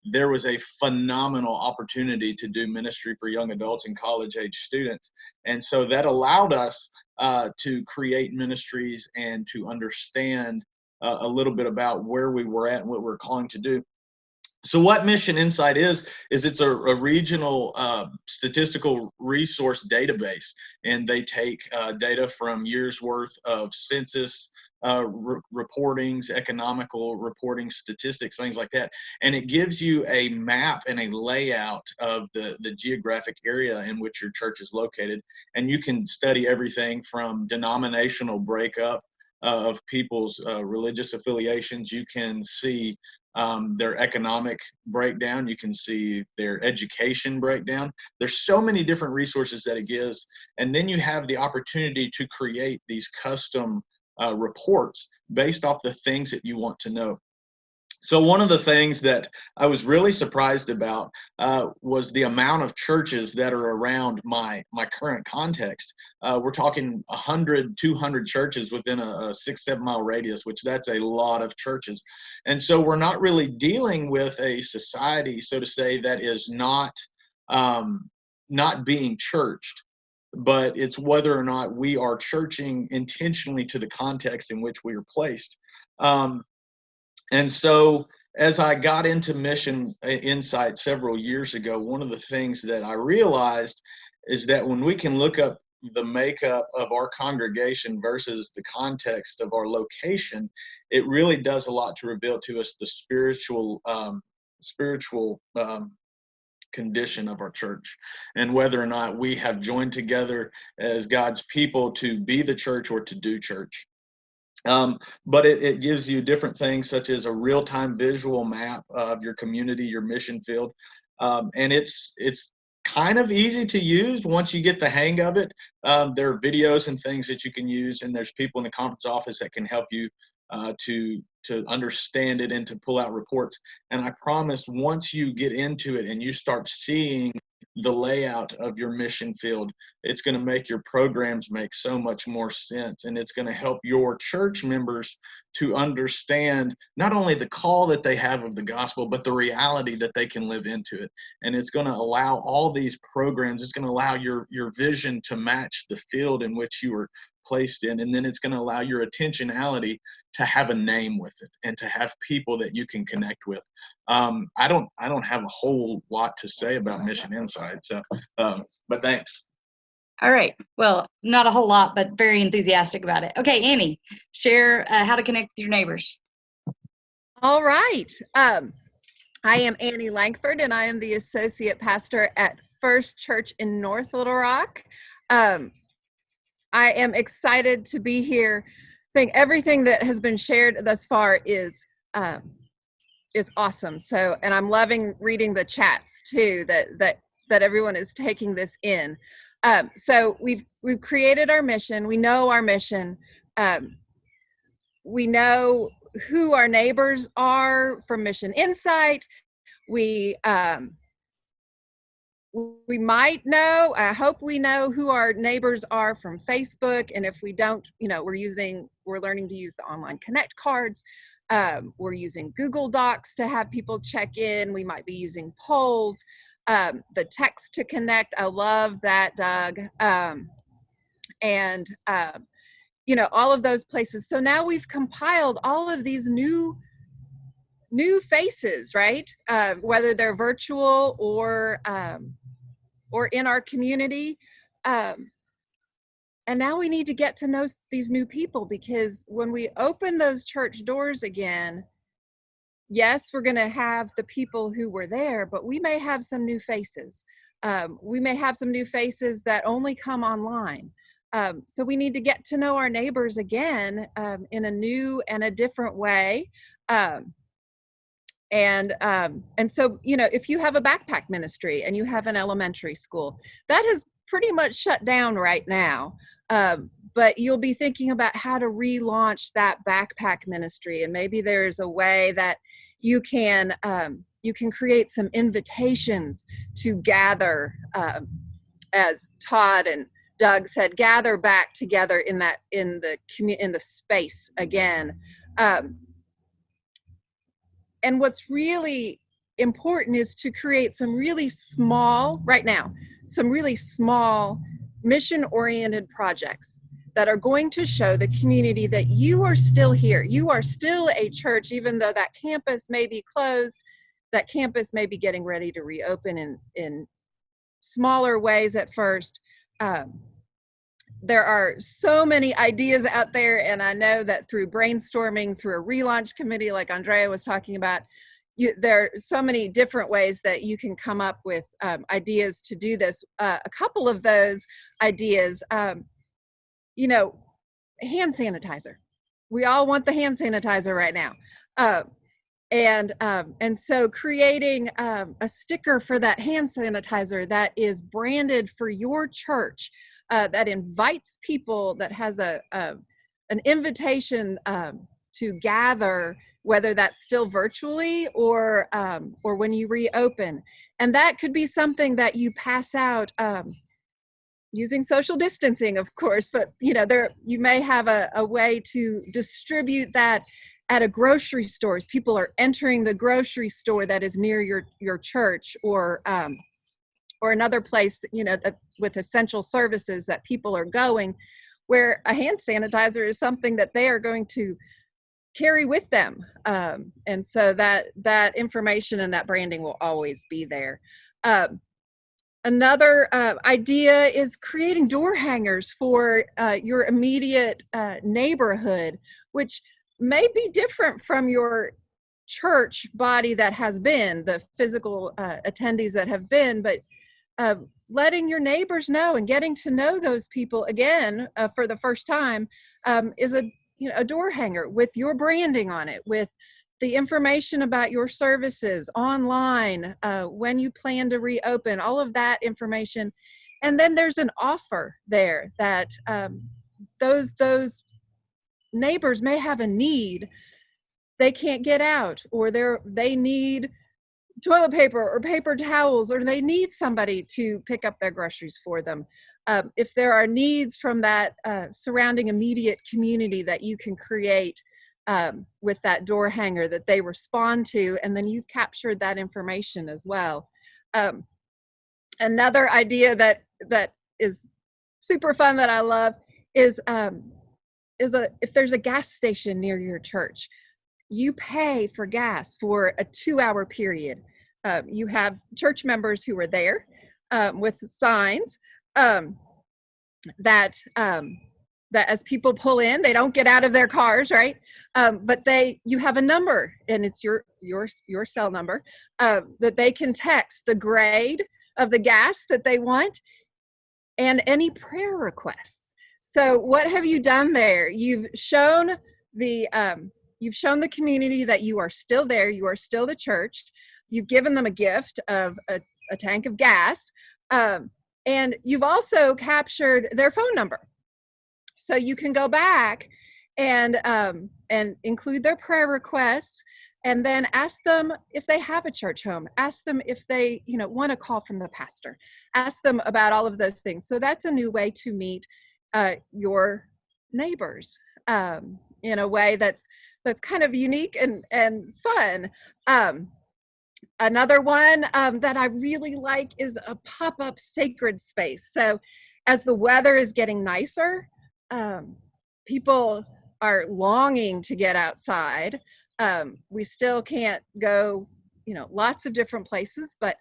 there was a phenomenal opportunity to do ministry for young adults and college-age students. And so that allowed us to create ministries and to understand a little bit about where we were at and what we're calling to do. So what Mission Insight is it's a regional statistical resource database, and they take data from years worth of census reportings, economical reporting, statistics, things like that. And it gives you a map and a layout of the geographic area in which your church is located. And you can study everything from denominational breakup of people's religious affiliations. You can see their economic breakdown. You can see their education breakdown. There's so many different resources that it gives. And then you have the opportunity to create these custom reports based off the things that you want to know. So one of the things that I was really surprised about was the amount of churches that are around my current context. We're talking 100, 200 churches within a 6-7 mile radius, which that's a lot of churches. And so we're not really dealing with a society, so to say, that is not being churched, but it's whether or not we are churching intentionally to the context in which we are placed. And so as I got into Mission Insight several years ago, one of the things that I realized is that when we can look up the makeup of our congregation versus the context of our location, it really does a lot to reveal to us the spiritual condition of our church, and whether or not we have joined together as God's people to be the church or to do church. But it gives you different things, such as a real-time visual map of your community, your mission field, and it's kind of easy to use once you get the hang of it. There are videos and things that you can use, and there's people in the conference office that can help you to understand it and to pull out reports. And I promise, once you get into it and you start seeing the layout of your mission field, it's going to make your programs make so much more sense, and it's going to help your church members to understand not only the call that they have of the gospel, but the reality that they can live into it. And it's going to allow all these programs, it's going to allow your vision to match the field in which you are placed in, and then it's going to allow your intentionality to have a name with it and to have people that you can connect with. I don't have a whole lot to say about Mission Insight, so but thanks. All right. Well, not a whole lot, but very enthusiastic about it. Okay, Annie, share how to connect with your neighbors. All right. I am Annie Langford, and I am the associate pastor at First Church in North Little Rock. I am excited to be here. I think everything that has been shared thus far is awesome. So, and I'm loving reading the chats too, that everyone is taking this in. So we've created our mission. We know our mission. We know who our neighbors are from Mission Insight. We might know, I hope we know who our neighbors are from Facebook. And if we don't, we're learning to use the online connect cards. We're using Google Docs to have people check in. We might be using polls, the text to connect. I love that, Doug. All of those places. So now we've compiled all of these new faces, right? Whether they're virtual or in our community. And now we need to get to know these new people, because when we open those church doors again, yes, we're going to have the people who were there, but we may have some new faces. We may have some new faces that only come online. So we need to get to know our neighbors again in a new and a different way. And so, if you have a backpack ministry and you have an elementary school, that has pretty much shut down right now. But you'll be thinking about how to relaunch that backpack ministry. And maybe there's a way that you can create some invitations to gather, as Todd and Doug said, gather back together in the space again. And what's really important is to create some really small mission-oriented projects that are going to show the community that you are still here. You are still a church, even though that campus may be closed, that campus may be getting ready to reopen in smaller ways at first. There are so many ideas out there, and I know that through brainstorming, through a relaunch committee like Andrea was talking about, there are so many different ways that you can come up with ideas to do this. A couple of those ideas, you know, hand sanitizer. We all want the hand sanitizer right now. And so creating a sticker for that hand sanitizer that is branded for your church, that invites people, that has an invitation to gather, whether that's still virtually or when you reopen. And that could be something that you pass out using social distancing, of course, but you may have a way to distribute that at a grocery store. As people are entering the grocery store that is near your church, or another place, with essential services that people are going, where a hand sanitizer is something that they are going to carry with them. And so that information and that branding will always be there. Another idea is creating door hangers for your immediate neighborhood, which may be different from your church body that has been, the physical attendees that have been, but letting your neighbors know and getting to know those people again for the first time is a door hanger with your branding on it, with the information about your services online, when you plan to reopen, all of that information. And then there's an offer there that those neighbors may have a need. They can't get out, or they need toilet paper or paper towels, or they need somebody to pick up their groceries for them. If there are needs from that surrounding immediate community that you can create with that door hanger that they respond to, and then you've captured that information as well. Another idea that is super fun that I love is if there's a gas station near your church, you pay for gas for a 2-hour period. You have church members who are there with signs that as people pull in, they don't get out of their cars, right? But you have a number, and it's your cell number, that they can text the grade of the gas that they want and any prayer requests. So what have you done there? You've shown the community that you are still there, you are still the church. You've given them a gift of a tank of gas, and you've also captured their phone number. So you can go back and include their prayer requests, and then ask them if they have a church home. Ask them if they want a call from the pastor. Ask them about all of those things. So that's a new way to meet your neighbors in a way that's kind of unique and fun. Another one that I really like is a pop-up sacred space. So as the weather is getting nicer, people are longing to get outside. We still can't go, lots of different places, but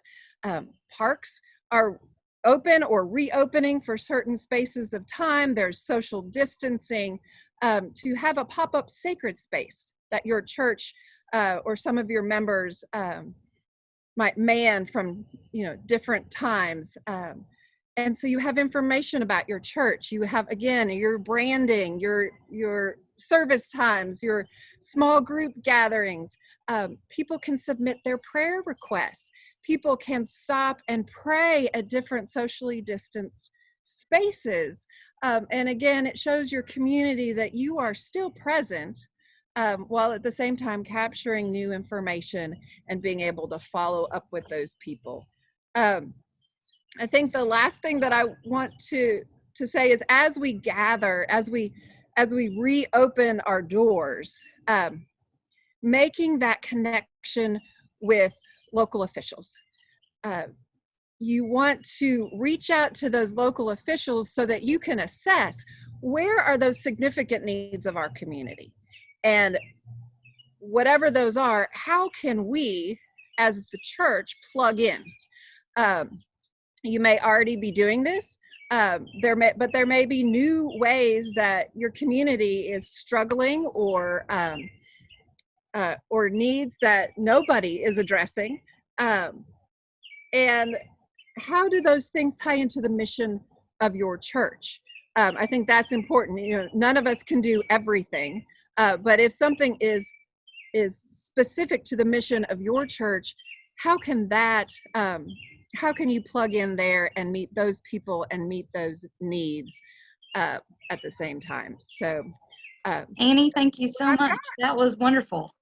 parks are open or reopening for certain spaces of time. There's social distancing. To have a pop-up sacred space that your church or some of your members might man from different times. And so you have information about your church. You have, again, your branding, your service times, your small group gatherings. People can submit their prayer requests. People can stop and pray at different socially distanced spaces. And again, it shows your community that you are still present, while at the same time capturing new information and being able to follow up with those people. I think the last thing that I want to say is, as we gather, as we reopen our doors, making that connection with local officials. You want to reach out to those local officials so that you can assess where are those significant needs of our community, and whatever those are, how can we as the church plug in. You may already be doing this. But there may be new ways that your community is struggling or needs that nobody is addressing. And how do those things tie into the mission of your church? I think that's important. You know, none of us can do everything, but if something is specific to the mission of your church, how can you plug in there and meet those people and meet those needs at the same time? So Annie, thank you so much. That was wonderful.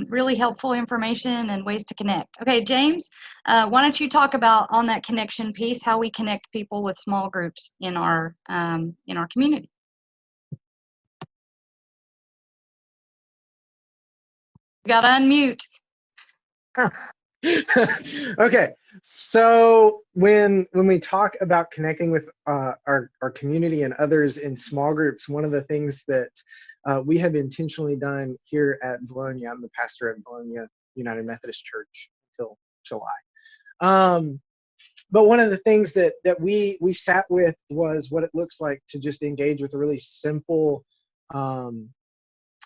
Really helpful information and ways to connect. Okay, James, why don't you talk about on that connection piece, how we connect people with small groups in our community. You gotta unmute. Okay, so when we talk about connecting with our community and others in small groups, one of the things that we have intentionally done here at Bologna, I'm the pastor at Bologna United Methodist Church until July. But one of the things that we sat with was what it looks like to just engage with a really simple,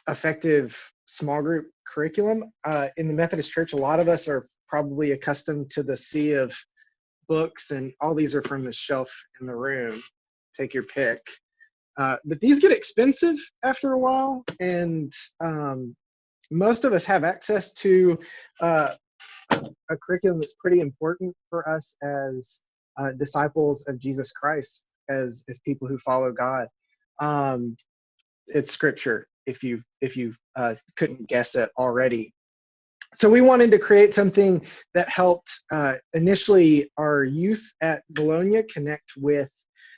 effective small group curriculum. In the Methodist Church, a lot of us are probably accustomed to the sea of books, and all these are from the shelf in the room. Take your pick. But these get expensive after a while, and most of us have access to a curriculum that's pretty important for us as disciples of Jesus Christ, as people who follow God. It's Scripture, if you couldn't guess it already. So we wanted to create something that helped initially our youth at Bologna connect with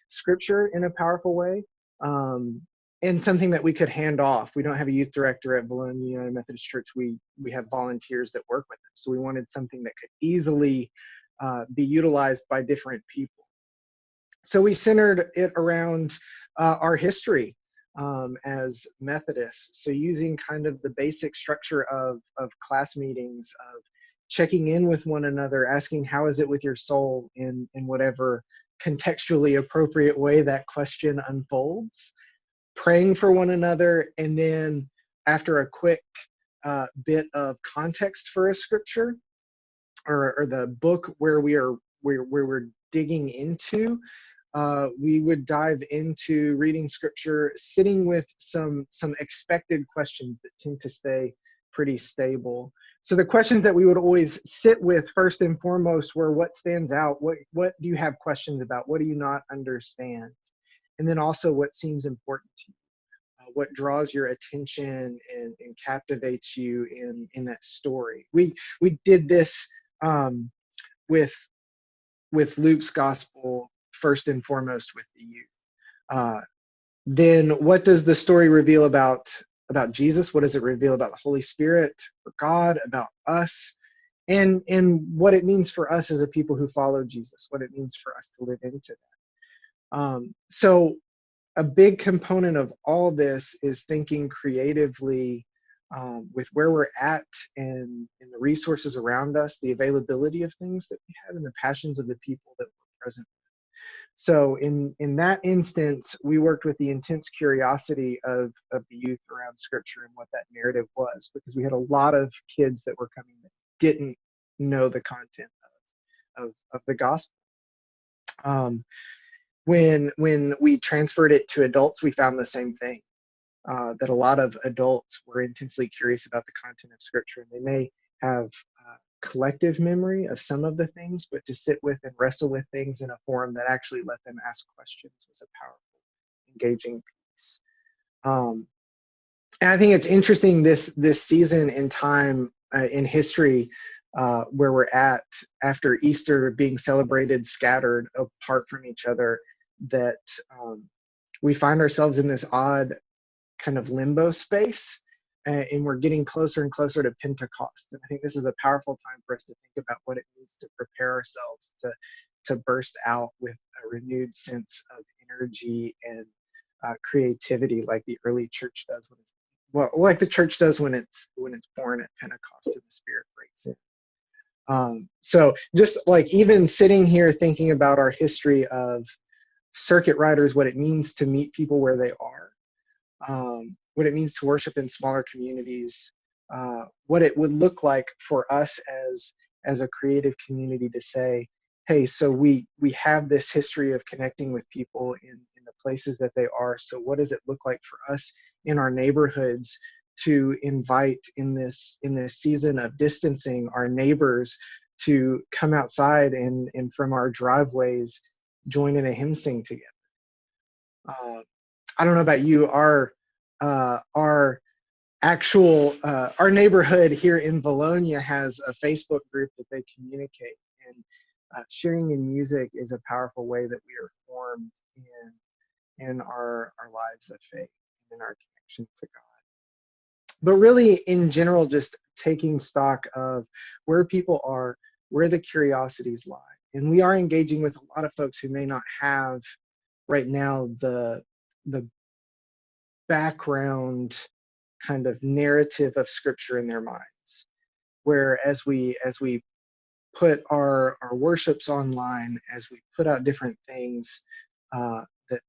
Scripture in a powerful way, and something that we could hand off. We don't have a youth director at Bologna United Methodist Church. We have volunteers that work with it. So we wanted something that could easily be utilized by different people. So we centered it around our history as Methodists. So using kind of the basic structure of class meetings, of checking in with one another, asking how is it with your soul in whatever contextually appropriate way that question unfolds, praying for one another, and then after a quick bit of context for a scripture or the book where we're digging into, we would dive into reading scripture, sitting with some expected questions that tend to stay pretty stable. So the questions that we would always sit with first and foremost were what stands out, what do you have questions about, what do you not understand, and then also what seems important to you, what draws your attention and captivates you in that story. We did this with Luke's gospel first and foremost with the youth. Then what does the story reveal about Jesus? What does it reveal about the Holy Spirit, or God, about us, and what it means for us as a people who follow Jesus, what it means for us to live into that. So a big component of all this is thinking creatively with where we're at and the resources around us, the availability of things that we have, and the passions of the people that we're present with. So in that instance, we worked with the intense curiosity of the youth around scripture and what that narrative was, because we had a lot of kids that were coming that didn't know the content of the gospel. When we transferred it to adults, we found the same thing, that a lot of adults were intensely curious about the content of scripture, and they may have collective memory of some of the things, but to sit with and wrestle with things in a forum that actually let them ask questions was a powerful, engaging piece. And I think it's interesting this season in time in history where we're at after Easter being celebrated scattered apart from each other, that we find ourselves in this odd kind of limbo space, and we're getting closer and closer to Pentecost. And I think this is a powerful time for us to think about what it means to prepare ourselves to burst out with a renewed sense of energy and creativity, like the early church does like the church does when it's born at Pentecost and the Spirit breaks in. So just like even sitting here thinking about our history of circuit riders, what it means to meet people where they are, what it means to worship in smaller communities, what it would look like for us as a creative community to say, hey, so we have this history of connecting with people in the places that they are. So what does it look like for us in our neighborhoods to invite in this season of distancing our neighbors to come outside and from our driveways join in a hymn sing together? I don't know about you, our actual our neighborhood here in Valonia has a Facebook group that they communicate, and sharing in music is a powerful way that we are formed in our lives of faith and in our connection to God. But really, in general, just taking stock of where people are, where the curiosities lie. And we are engaging with a lot of folks who may not have right now the background kind of narrative of Scripture in their minds. Where as we put our worships online, as we put out different things, that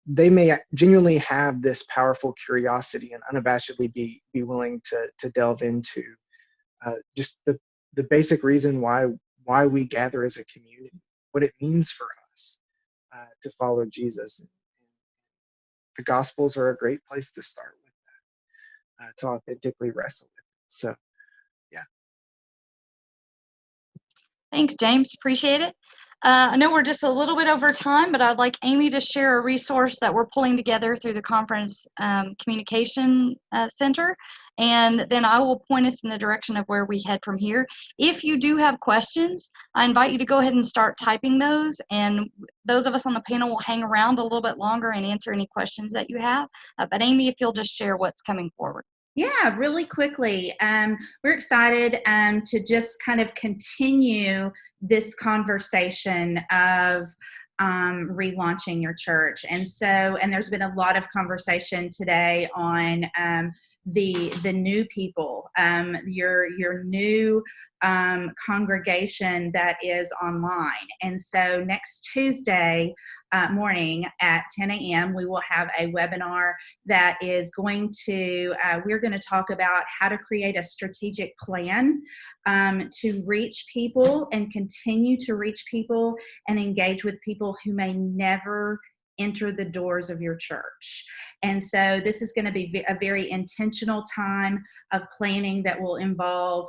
they may genuinely have this powerful curiosity and unabashedly be willing to delve into just the basic reason why we gather as a community, what it means for us to follow Jesus. The Gospels are a great place to start with that, to authentically wrestle with it. So, yeah. Thanks, James. Appreciate it. I know we're just a little bit over time, but I'd like Amy to share a resource that we're pulling together through the Conference Communication Center, and then I will point us in the direction of where we head from here. If you do have questions, I invite you to go ahead and start typing those, and those of us on the panel will hang around a little bit longer and answer any questions that you have. But Amy, if you'll just share what's coming forward. Yeah, really quickly. We're excited to just kind of continue this conversation of relaunching your church. And there's been a lot of conversation today on the new people, your new congregation that is online. And so next Tuesday morning at 10 a.m. we will have a webinar that is going to, we're going to talk about how to create a strategic plan to reach people and continue to reach people and engage with people who may never enter the doors of your church. And so this is going to be a very intentional time of planning that will involve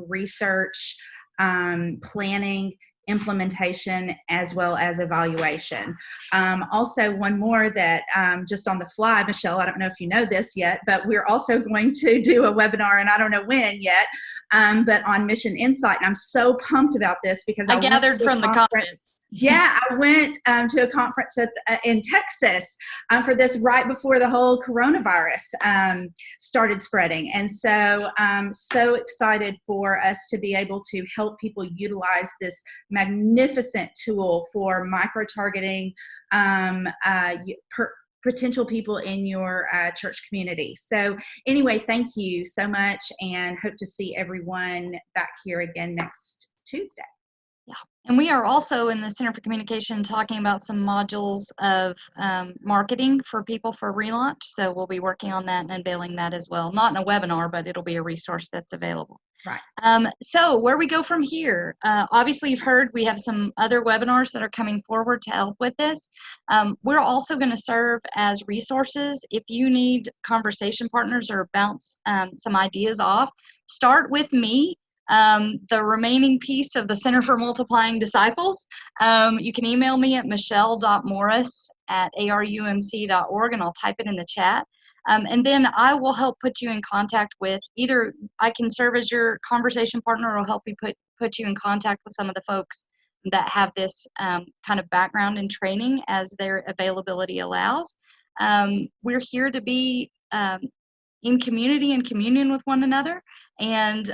research, planning, implementation, as well as evaluation. Also, one more that just on the fly, Michelle, I don't know if you know this yet, but we're also going to do a webinar, and I don't know when yet, but on Mission Insight. And I'm so pumped about this because I gathered from the conference. Yeah, I went to a conference in Texas for this right before the whole coronavirus started spreading. And so I'm so excited for us to be able to help people utilize this magnificent tool for micro-targeting potential people in your church community. So anyway, thank you so much, and hope to see everyone back here again next Tuesday. Yeah, and we are also in the Center for Communication talking about some modules of marketing for people for relaunch. So we'll be working on that and unveiling that as well. Not in a webinar, but it'll be a resource that's available. Right. So where we go from here, obviously you've heard we have some other webinars that are coming forward to help with this. We're also going to serve as resources. If you need conversation partners or bounce some ideas off, start with me. The remaining piece of the Center for Multiplying Disciples. You can email me at michelle.morris@arumc.org, and I'll type it in the chat. And then I will help put you in contact with either I can serve as your conversation partner, or help you put you in contact with some of the folks that have this kind of background and training as their availability allows. We're here to be in community and communion with one another, and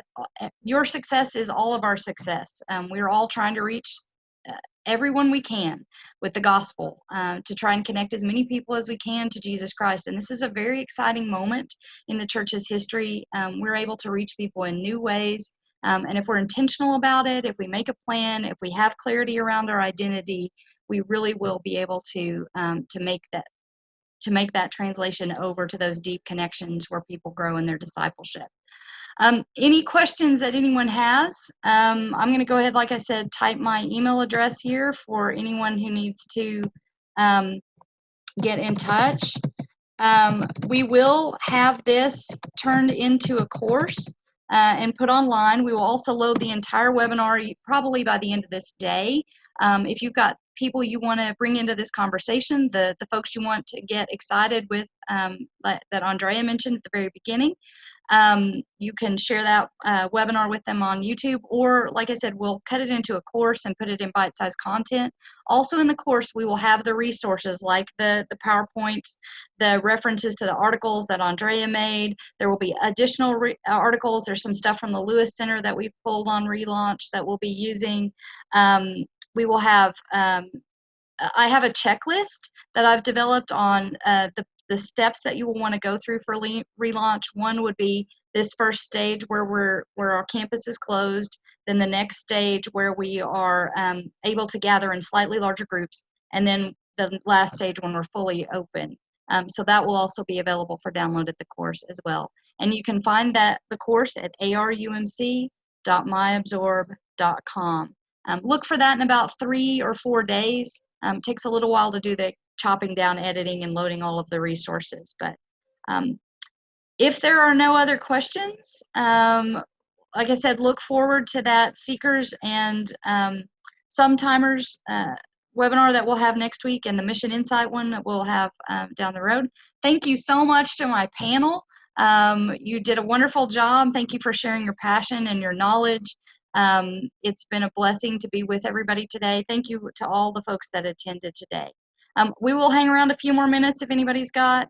your success is all of our success. We're all trying to reach everyone we can with the gospel, to try and connect as many people as we can to Jesus Christ. And this is a very exciting moment in the church's history. We're able to reach people in new ways, And if we're intentional about it, if we make a plan, if we have clarity around our identity, we really will be able to make that translation over to those deep connections where people grow in their discipleship. Any questions that anyone has? I'm going to go ahead, like I said, type my email address here for anyone who needs to get in touch. We will have this turned into a course and put online. We will also load the entire webinar probably by the end of this day. If you've got people you want to bring into this conversation, the folks you want to get excited with that Andrea mentioned at the very beginning, you can share that webinar with them on YouTube, or like I said, we'll cut it into a course and put it in bite-sized content. Also in the course, we will have the resources like the PowerPoints, the references to the articles that Andrea made. There will be additional articles. There's some stuff from the Lewis Center that we've pulled on Relaunch that we'll be using. We will have, I have a checklist that I've developed on the steps that you will want to go through for Relaunch. One would be this first stage where our campus is closed, then the next stage where we are able to gather in slightly larger groups, and then the last stage when we're fully open. So that will also be available for download at the course as well. And you can find the course at arumc.myabsorb.com. Look for that in about 3 or 4 days. Takes a little while to do the chopping down, editing, and loading all of the resources. But if there are no other questions, like I said, look forward to that Seekers and Sometimers webinar that we'll have next week, and the Mission Insight one that we'll have down the road. Thank you so much to my panel. You did a wonderful job. Thank you for sharing your passion and your knowledge. It's been a blessing to be with everybody today. Thank you to all the folks that attended today. We will hang around a few more minutes if anybody's got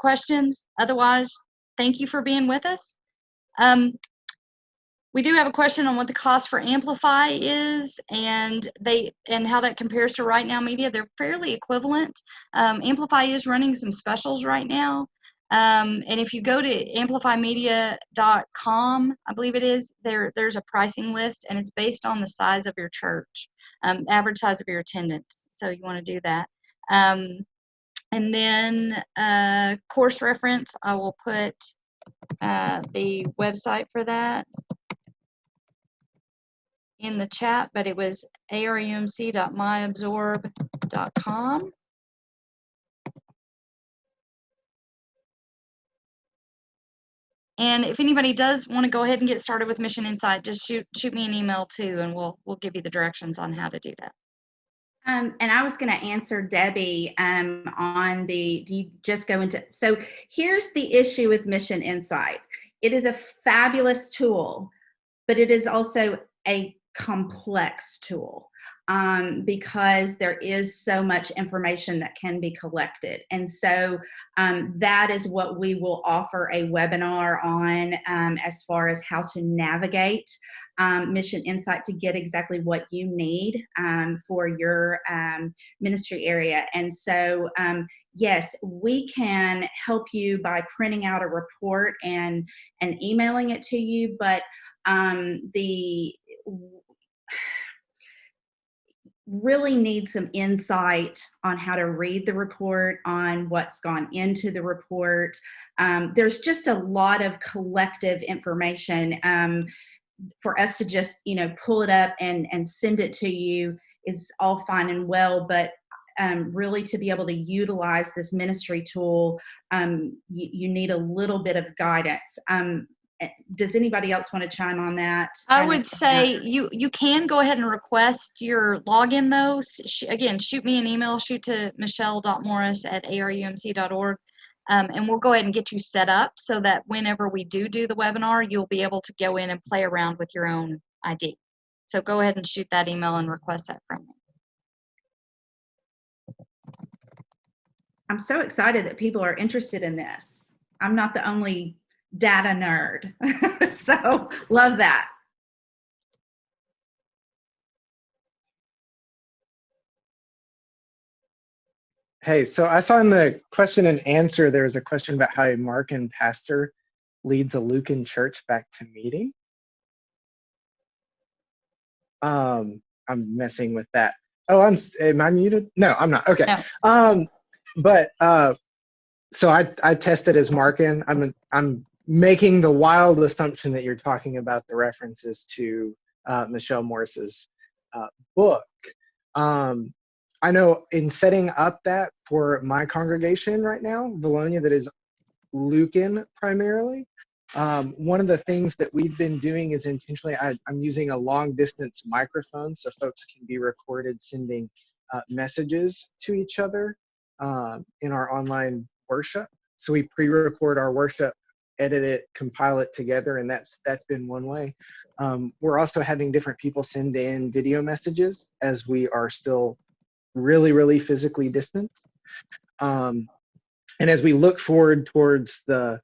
questions. Otherwise, thank you for being with us. We do have a question on what the cost for Amplify is and how that compares to Right Now Media. They're fairly equivalent. Amplify is running some specials right now. And if you go to amplifymedia.com, I believe it is, there's a pricing list, and it's based on the size of your church, average size of your attendance. So you want to do that. And then course reference, I will put the website for that in the chat, but it was arumc.myabsorb.com. And if anybody does want to go ahead and get started with Mission Insight, just shoot me an email too, and we'll give you the directions on how to do that. And I was going to answer Debbie on do you just go into, so here's the issue with Mission Insight. It is a fabulous tool, but it is also a complex tool because there is so much information that can be collected. And so that is what we will offer a webinar on as far as how to navigate Mission Insight to get exactly what you need for your ministry area. And so, yes, we can help you by printing out a report and emailing it to you, but really need some insight on how to read the report, on what's gone into the report. There's just a lot of collective information. For us to just, pull it up and send it to you is all fine and well, but really to be able to utilize this ministry tool, you need a little bit of guidance. Does anybody else want to chime on that? I would say you can go ahead and request your login though. Again, shoot me an email, shoot to michelle.morris@arumc.org. And we'll go ahead and get you set up so that whenever we do the webinar, you'll be able to go in and play around with your own ID. So go ahead and shoot that email and request that from me. I'm so excited that people are interested in this. I'm not the only data nerd. So love that. Hey, so I saw in the question and answer, there was a question about how a Markan pastor leads a Lucan church back to meeting. I'm messing with that. Oh, am I muted? No, I'm not. Okay. No. But so I tested as Markin. I'm making the wild assumption that you're talking about the references to Michelle Morris's book. I know in setting up that for my congregation right now, Valonia, that is Lucan primarily, one of the things that we've been doing is intentionally, I'm using a long distance microphone so folks can be recorded sending messages to each other in our online worship. So we pre-record our worship, edit it, compile it together, and that's been one way. We're also having different people send in video messages as we are still really physically distanced. And as we look forward towards the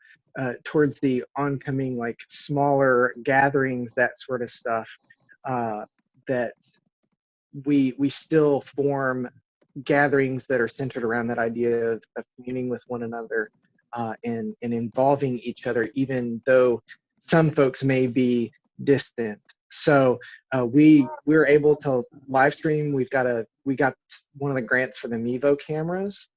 oncoming like smaller gatherings, that sort of stuff, that we still form gatherings that are centered around that idea of communing with one another and involving each other, even though some folks may be distant. So we were able to live stream. We got one of the grants for the Mevo cameras.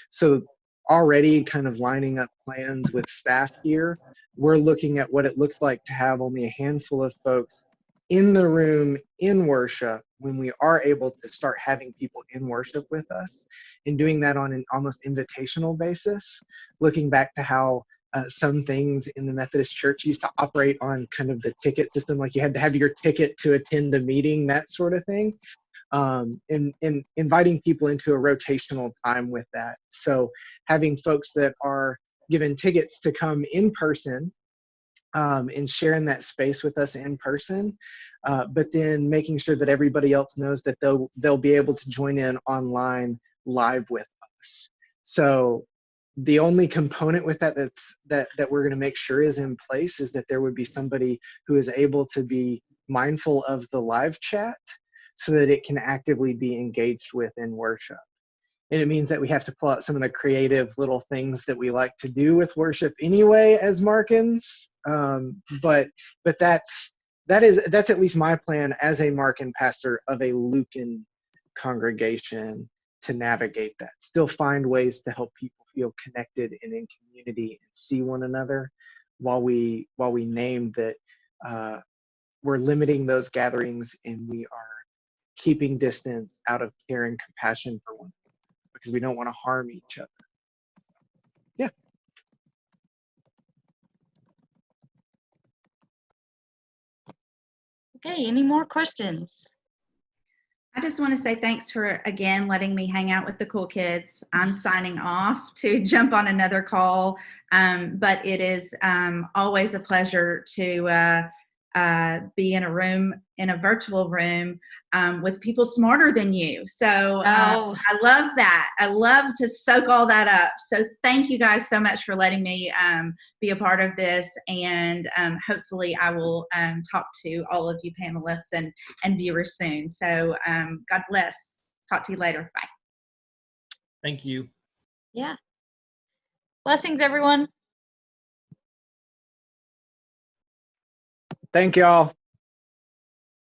So already kind of lining up plans with staff here, we're looking at what it looks like to have only a handful of folks in the room in worship when we are able to start having people in worship with us, and doing that on an almost invitational basis, looking back to how some things in the Methodist Church used to operate on kind of the ticket system, like you had to have your ticket to attend a meeting, that sort of thing. And inviting people into a rotational time with that. So having folks that are given tickets to come in person and sharing that space with us in person, but then making sure that everybody else knows that they'll be able to join in online live with us. So the only component with that that we're going to make sure is in place is that there would be somebody who is able to be mindful of the live chat, so that it can actively be engaged with in worship. And it means that we have to pull out some of the creative little things that we like to do with worship anyway as Markins. But that's at least my plan as a Markin pastor of a Lucan congregation, to navigate that. Still find ways to help people feel connected and in community and see one another, while we name that we're limiting those gatherings and we are keeping distance out of care and compassion for one another, because we don't want to harm each other. Yeah. Okay, any more questions? I just want to say thanks for, again, letting me hang out with the cool kids. I'm signing off to jump on another call, but it is always a pleasure to be in a room, in a virtual room with people smarter than you. So I love that. I love to soak all that up. So thank you guys so much for letting me be a part of this. And hopefully I will talk to all of you panelists and viewers soon. So God bless. Talk to you later. Bye. Thank you. Yeah. Blessings, everyone. Thank y'all.